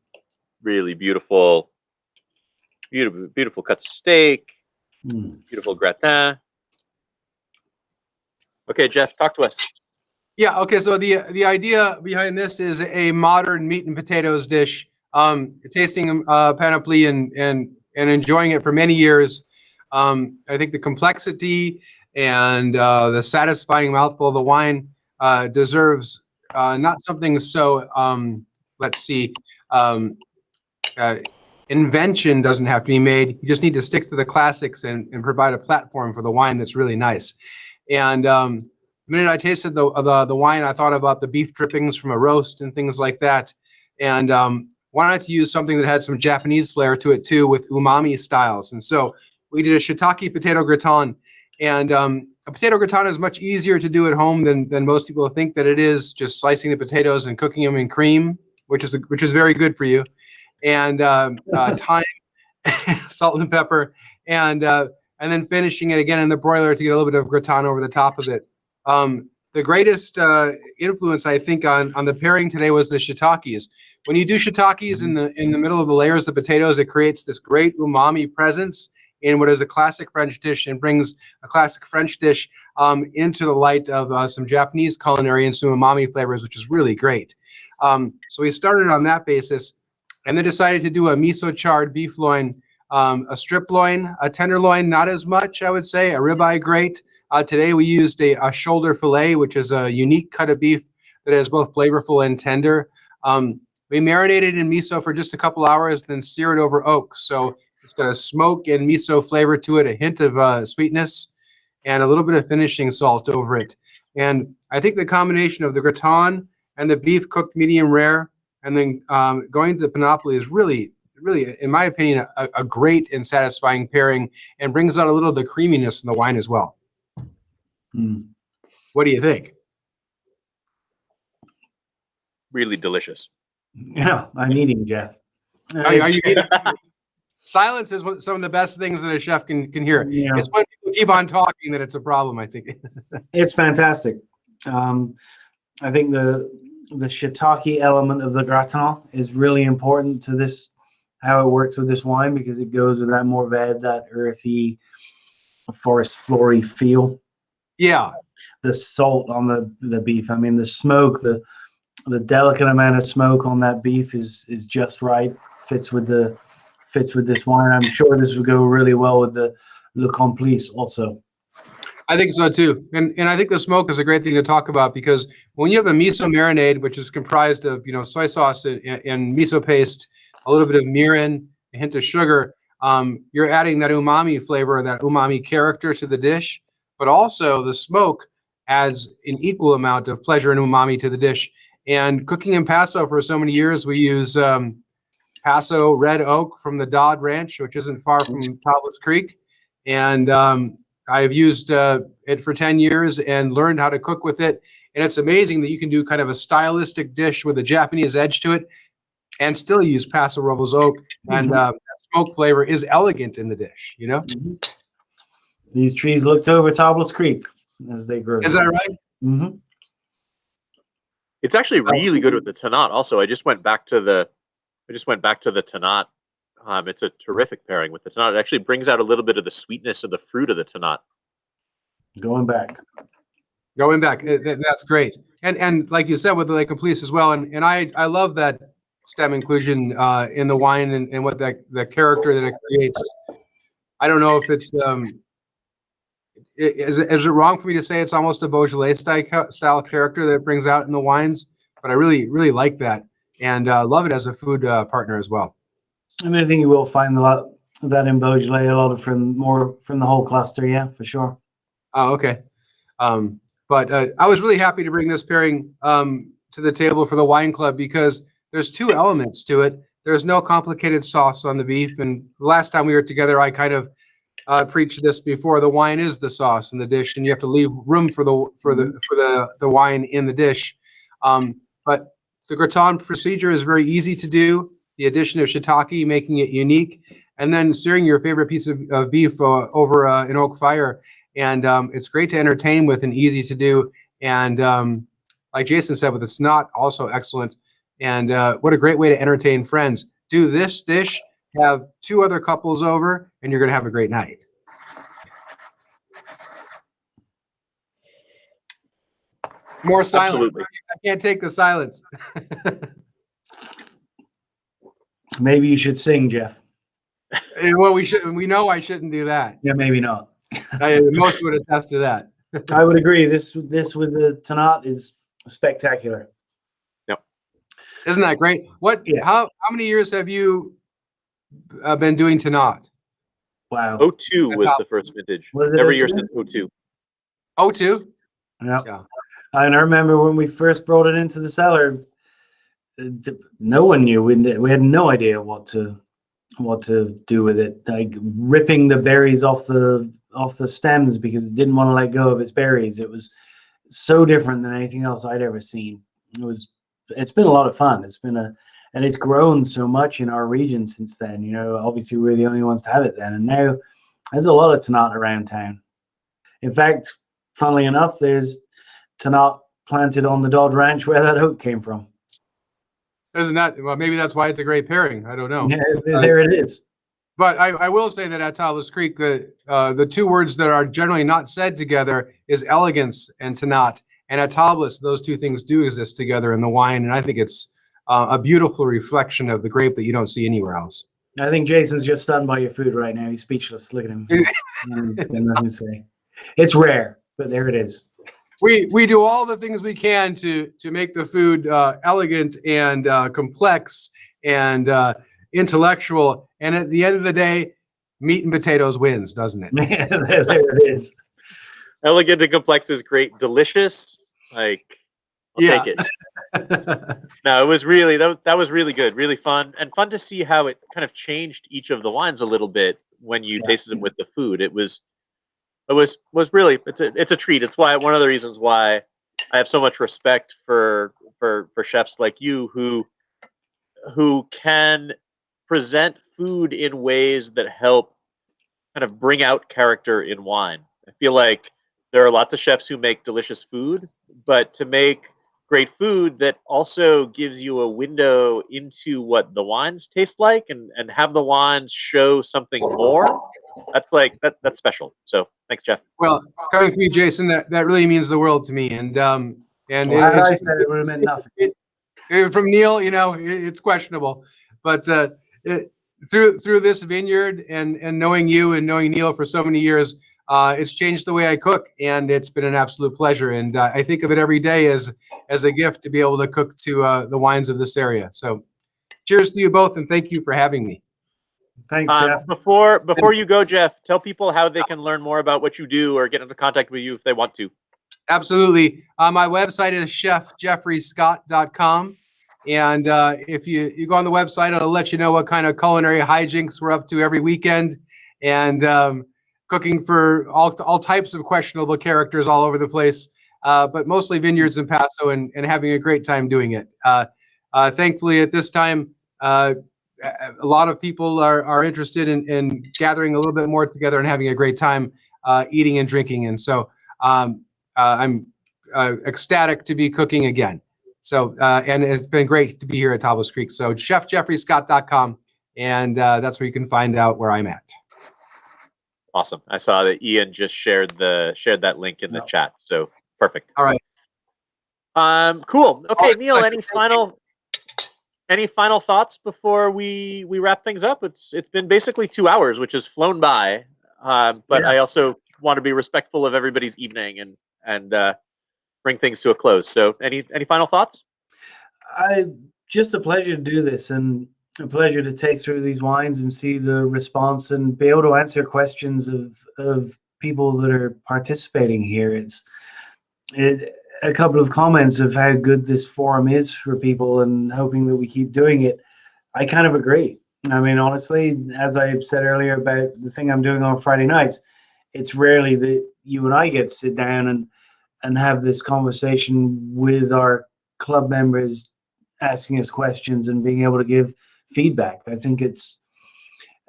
Really beautiful cuts of steak. Beautiful gratin. Okay, Jeff, talk to us. Yeah. Okay. So the idea behind this is a modern meat and potatoes dish. Tasting Panoply and enjoying it for many years. I think the complexity and the satisfying mouthful of the wine deserves not something so, let's see, invention doesn't have to be made. You just need to stick to the classics and provide a platform for the wine that's really nice. And the minute I tasted the wine, I thought about the beef drippings from a roast and things like that. And wanted to use something that had some Japanese flair to it too, with umami styles. And so we did a shiitake potato gratin. And a potato gratin is much easier to do at home than most people think that it is. Just slicing the potatoes and cooking them in cream, which is very good for you. And thyme, salt and pepper, and then finishing it again in the broiler to get a little bit of gratin over the top of it. The greatest influence, I think, on the pairing today was the shiitakes. When you do shiitakes in the middle of the layers of the potatoes, it creates this great umami presence, in what is a classic French dish and brings a classic French dish into the light of some Japanese culinary and some umami flavors, which is really great. So we started on that basis and then decided to do a miso charred beef loin, a strip loin, a tenderloin, not as much, I would say, a ribeye great. Today we used a shoulder fillet, which is a unique cut of beef that is both flavorful and tender. We marinated in miso for just a couple hours, then seared over oak. So it's got a smoke and miso flavor to it, a hint of sweetness, and a little bit of finishing salt over it. And I think the combination of the gratin and the beef cooked medium rare, and then going to the panoply is really, in my opinion, a great and satisfying pairing, and brings out a little of the creaminess in the wine as well. Mm. What do you think? Really delicious. Yeah, I'm eating, Jeff. Are you eating? Silence is some of the best things that a chef can hear. Yeah. It's when people keep on talking that it's a problem, I think. It's fantastic. I think the shiitake element of the gratin is really important to this, how it works with this wine, because it goes with that more red, that earthy, forest flory feel. Yeah. The salt on the beef. I mean, the smoke, the delicate amount of smoke on that beef is just right. Fits with this wine. I'm sure this would go really well with the Le Complice also. I think so too. And I think the smoke is a great thing to talk about, because when you have a miso marinade, which is comprised of, soy sauce and miso paste, a little bit of mirin, a hint of sugar, you're adding that umami flavor, that umami character to the dish, but also the smoke adds an equal amount of pleasure and umami to the dish. And cooking in Paso for so many years, we use Paso red oak from the Dodd Ranch, which isn't far from Tablas Creek. And I've used it for 10 years and learned how to cook with it. And it's amazing that you can do kind of a stylistic dish with a Japanese edge to it and still use Paso Robles oak. And that smoke flavor is elegant in the dish, Mm-hmm. These trees looked over Tablas Creek as they grew. Is that right? Mm-hmm. It's actually really good with the Tannat. Also, I just went back to the Tannat. It's a terrific pairing with the Tannat. It actually brings out a little bit of the sweetness of the fruit of the Tannat. Going back. That's great. And like you said, with the Le Complice as well. And I love that stem inclusion in the wine and what the character that it creates. I don't know if it's is it wrong for me to say it's almost a Beaujolais style character that it brings out in the wines, but I really, really like that and love it as a food partner as well. I mean, I think you will find a lot of that in Beaujolais, a lot of from the whole cluster, yeah, for sure. Oh, okay. But I was really happy to bring this pairing to the table for the wine club, because there's two elements to it. There's no complicated sauce on the beef, and the last time we were together, I kind of preached this before. The wine is the sauce in the dish, and you have to leave room for the wine in the dish. But the gratin procedure is very easy to do. The addition of shiitake making it unique, and then searing your favorite piece of beef over an oak fire. And it's great to entertain with and easy to do. And like Jason said, with it's not also excellent. And what a great way to entertain friends. Do this dish, have two other couples over, and you're going to have a great night. More silence. Absolutely. I can't take the silence. Maybe you should sing, Jeff. Well, we know I shouldn't do that. Yeah, maybe not. Most would attest to that. I would agree. This with the Tannat is spectacular. Yep. Isn't that great? Yeah. How many years have you been doing Tannat? Wow. 02 was the first vintage. Was it Every year 02? since 02. 02? Yeah. Yeah. And I remember when we first brought it into the cellar, no one knew. We had no idea what to do with it. Like ripping the berries off the stems because it didn't want to let go of its berries. It was so different than anything else I'd ever seen. It's been a lot of fun. And it's grown so much in our region since then. Obviously we're the only ones to have it then, and now there's a lot of Tannat around town. In fact, funnily enough, there's Tannat planted on the Dodd Ranch where that oak came from. Isn't that, well, maybe that's why it's a great pairing. I don't know. Yeah, there it is. But I will say that at Tablas Creek, the two words that are generally not said together is elegance and tenat. And at Tablas, those two things do exist together in the wine, and I think it's a beautiful reflection of the grape that you don't see anywhere else. I think Jason's just stunned by your food right now. He's speechless. Look at him. He's got nothing to say. It's rare, but there it is. We do all the things we can to make the food elegant and complex and intellectual, and at the end of the day, meat and potatoes wins, doesn't it? There it is. Elegant and complex is great. Delicious, like I'll take it. No, it was really that was really good, really fun, and fun to see how it kind of changed each of the wines a little bit when you tasted them with the food. It was really it's a treat. It's why one of the reasons why I have so much respect for chefs like you who can present food in ways that help kind of bring out character in wine. I feel like there are lots of chefs who make delicious food, but to make great food that also gives you a window into what the wines taste like and have the wines show something more, that's special. So thanks, Jeff. Well, coming from you, Jason, that really means the world to me. And Well, I said it would have meant nothing. From Neil, it's questionable, but through this vineyard and knowing you and knowing Neil for so many years, it's changed the way I cook, and it's been an absolute pleasure. And I think of it every day as a gift to be able to cook to the wines of this area. So, cheers to you both, and thank you for having me. Thanks, Jeff. Before you go, Jeff, tell people how they can learn more about what you do or get into contact with you if they want to. Absolutely. My website is chefjefferyscott.com. And if you go on the website, it'll let you know what kind of culinary hijinks we're up to every weekend, and cooking for all types of questionable characters all over the place, but mostly vineyards in Paso, and having a great time doing it. Thankfully, at this time, a lot of people are interested in gathering a little bit more together and having a great time eating and drinking. And so I'm ecstatic to be cooking again. So, and it's been great to be here at Tablas Creek. So chefjefferyscott.com, and that's where you can find out where I'm at. Awesome. I saw that Ian just shared that link in the chat. So perfect. All right. Cool. Okay, Neil, any final thoughts before we wrap things up? It's been basically 2 hours, which has flown by. But I also want to be respectful of everybody's evening and bring things to a close. So any final thoughts? Just a pleasure to do this, and a pleasure to take through these wines and see the response and be able to answer questions of people that are participating here. It's a couple of comments of how good this forum is for people and hoping that we keep doing it. I kind of agree. I mean, honestly, as I said earlier about the thing I'm doing on Friday nights, it's rarely that you and I get to sit down and have this conversation with our club members, asking us questions and being able to give feedback. I think it's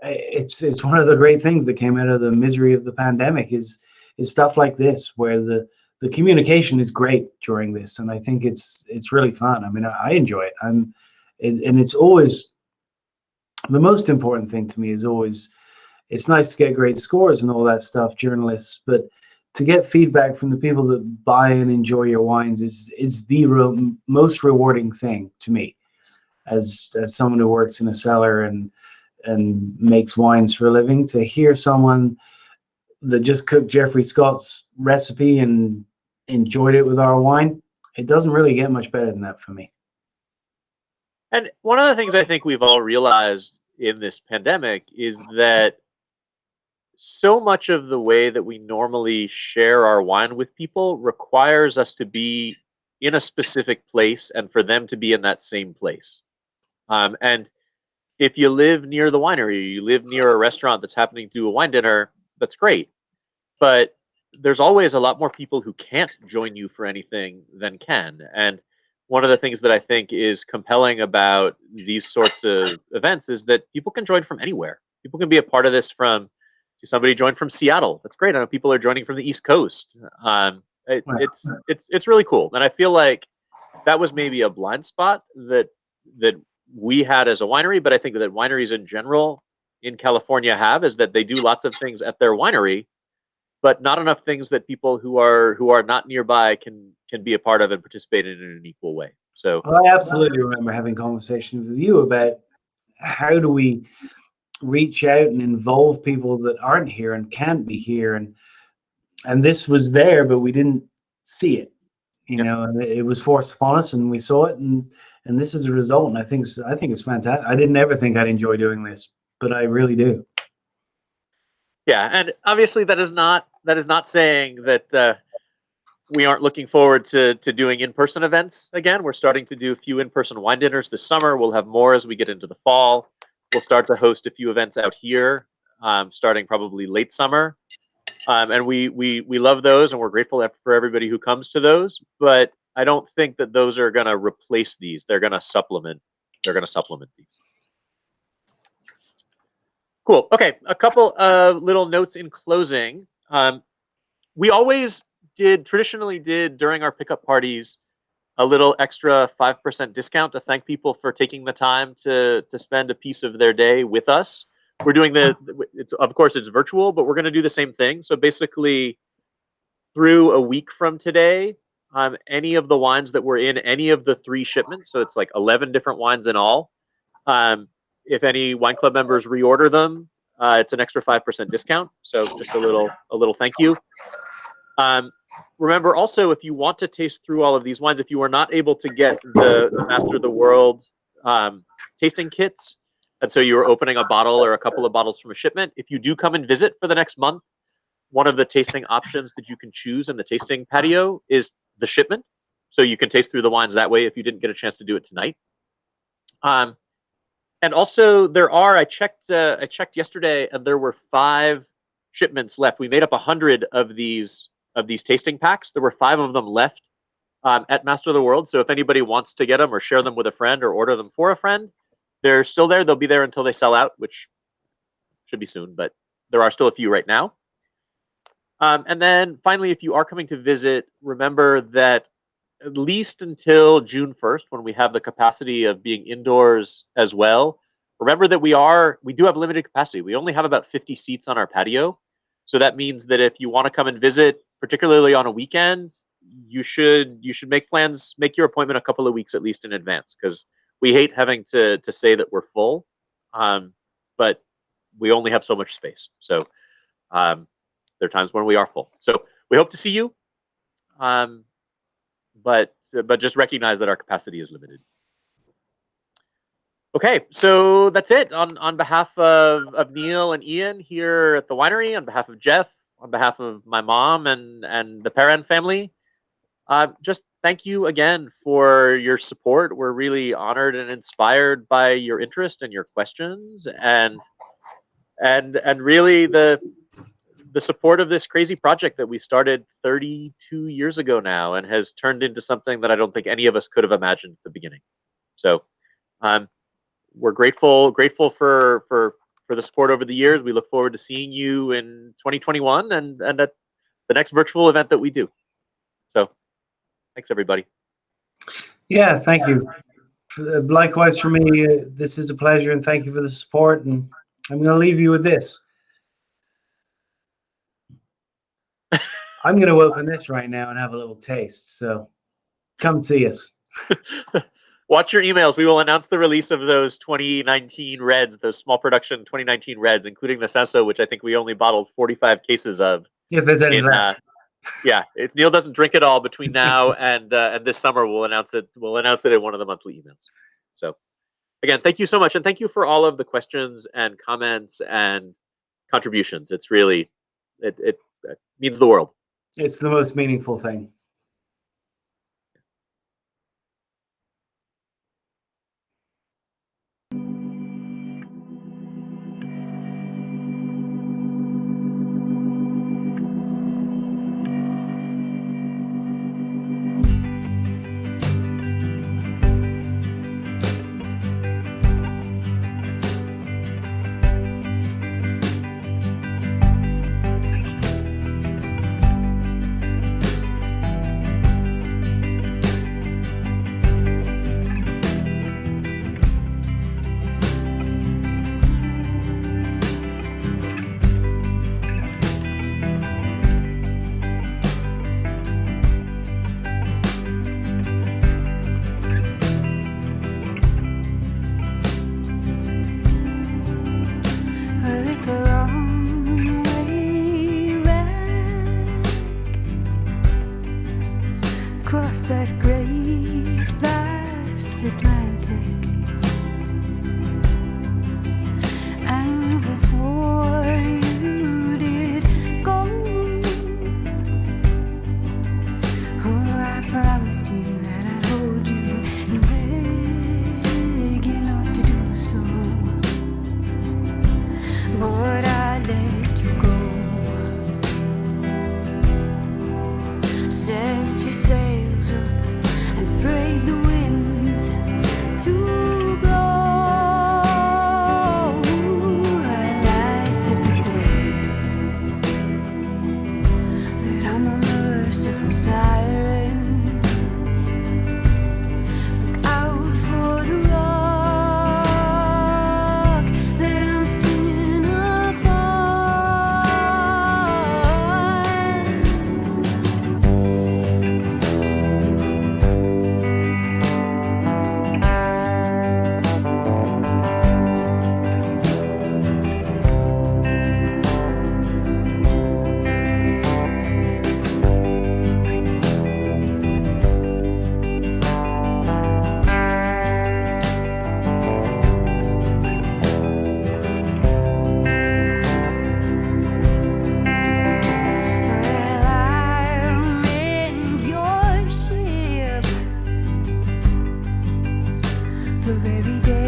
one of the great things that came out of the misery of the pandemic is stuff like this, where the communication is great during this, and I think it's really fun. I mean, I enjoy it. And it's always the most important thing to me is always, it's nice to get great scores and all that stuff, journalists, but to get feedback from the people that buy and enjoy your wines is the most rewarding thing to me, as someone who works in a cellar and makes wines for a living. To hear someone that just cooked Jeffery Scott's recipe and enjoyed it with our wine, it doesn't really get much better than that for me. And one of the things I think we've all realized in this pandemic is that so much of the way that we normally share our wine with people requires us to be in a specific place and for them to be in that same place. And if you live near the winery, you live near a restaurant that's happening to do a wine dinner, that's great. But there's always a lot more people who can't join you for anything than can. And one of the things that I think is compelling about these sorts of events is that people can join from anywhere. People can be a part of this from, somebody joined from Seattle. That's great. I know people are joining from the East Coast. It's really cool. And I feel like that was maybe a blind spot that we had as a winery, but I think that wineries in general in California have, is that they do lots of things at their winery, but not enough things that people who are not nearby can be a part of and participate in an equal way. So I absolutely remember having conversations with you about how do we reach out and involve people that aren't here and can't be here, and this was there, but we didn't see it, you know, and it was forced upon us, and we saw it, and this is a result, and I think it's fantastic. I didn't ever think I'd enjoy doing this, but I really do. Yeah, and obviously that is not saying that we aren't looking forward to doing in-person events again. We're starting to do a few in-person wine dinners this summer. We'll have more as we get into the fall. We'll start to host a few events out here, starting probably late summer. And we love those, and we're grateful for everybody who comes to those. But I don't think that those are going to replace these. They're going to supplement. These. Cool. Okay, a couple of little notes in closing. We always traditionally did during our pickup parties a little extra 5% discount to thank people for taking the time to spend a piece of their day with us. We're doing of course it's virtual, but we're going to do the same thing. So basically, through a week from today, any of the wines that were in any of the 3 shipments, so it's like 11 different wines in all. If any wine club members reorder them, it's an extra 5% discount. So just a little thank you. Remember also, if you want to taste through all of these wines, if you are not able to get the Master of the World tasting kits, and so you're opening a bottle or a couple of bottles from a shipment, if you do come and visit for the next month, one of the tasting options that you can choose in the tasting patio is the shipment. So you can taste through the wines that way if you didn't get a chance to do it tonight. And also I checked yesterday, and there were 5 shipments left. We made up 100 of these tasting packs. There were 5 of them left at Master of the World. So if anybody wants to get them or share them with a friend or order them for a friend, they're still there. They'll be there until they sell out, which should be soon, but there are still a few right now. And then finally, if you are coming to visit, remember that at least until June 1st, when we have the capacity of being indoors as well, remember that we do have limited capacity. We only have about 50 seats on our patio. So that means that if you want to come and visit, particularly on a weekend, you should make plans, make your appointment a couple of weeks at least in advance, because we hate having to say that we're full, but we only have so much space. So there are times when we are full. So we hope to see you, but just recognize that our capacity is limited. Okay, so that's it. On behalf of Neil and Ian here at the winery, on behalf of Jeff, on behalf of my mom and the Perrin family, just thank you again for your support. We're really honored and inspired by your interest and your questions, and really the support of this crazy project that we started 32 years ago now, and has turned into something that I don't think any of us could have imagined at the beginning. So we're grateful for the support over the years. We look forward to seeing you in 2021 and at the next virtual event that we do. So thanks, everybody. Yeah, thank you. Likewise for me, this is a pleasure, and thank you for the support. And I'm going to leave you with this. I'm going to open this right now and have a little taste. So come see us. Watch your emails. We will announce the release of those 2019 reds, those small production 2019 reds, including the Sasso, which I think we only bottled 45 cases of. If there's any left. Yeah, if Neil doesn't drink it all between now and this summer, we'll announce it. We'll announce it in one of the monthly emails. So, again, thank you so much, and thank you for all of the questions and comments and contributions. It's really it means the world. It's the most meaningful thing. of every day.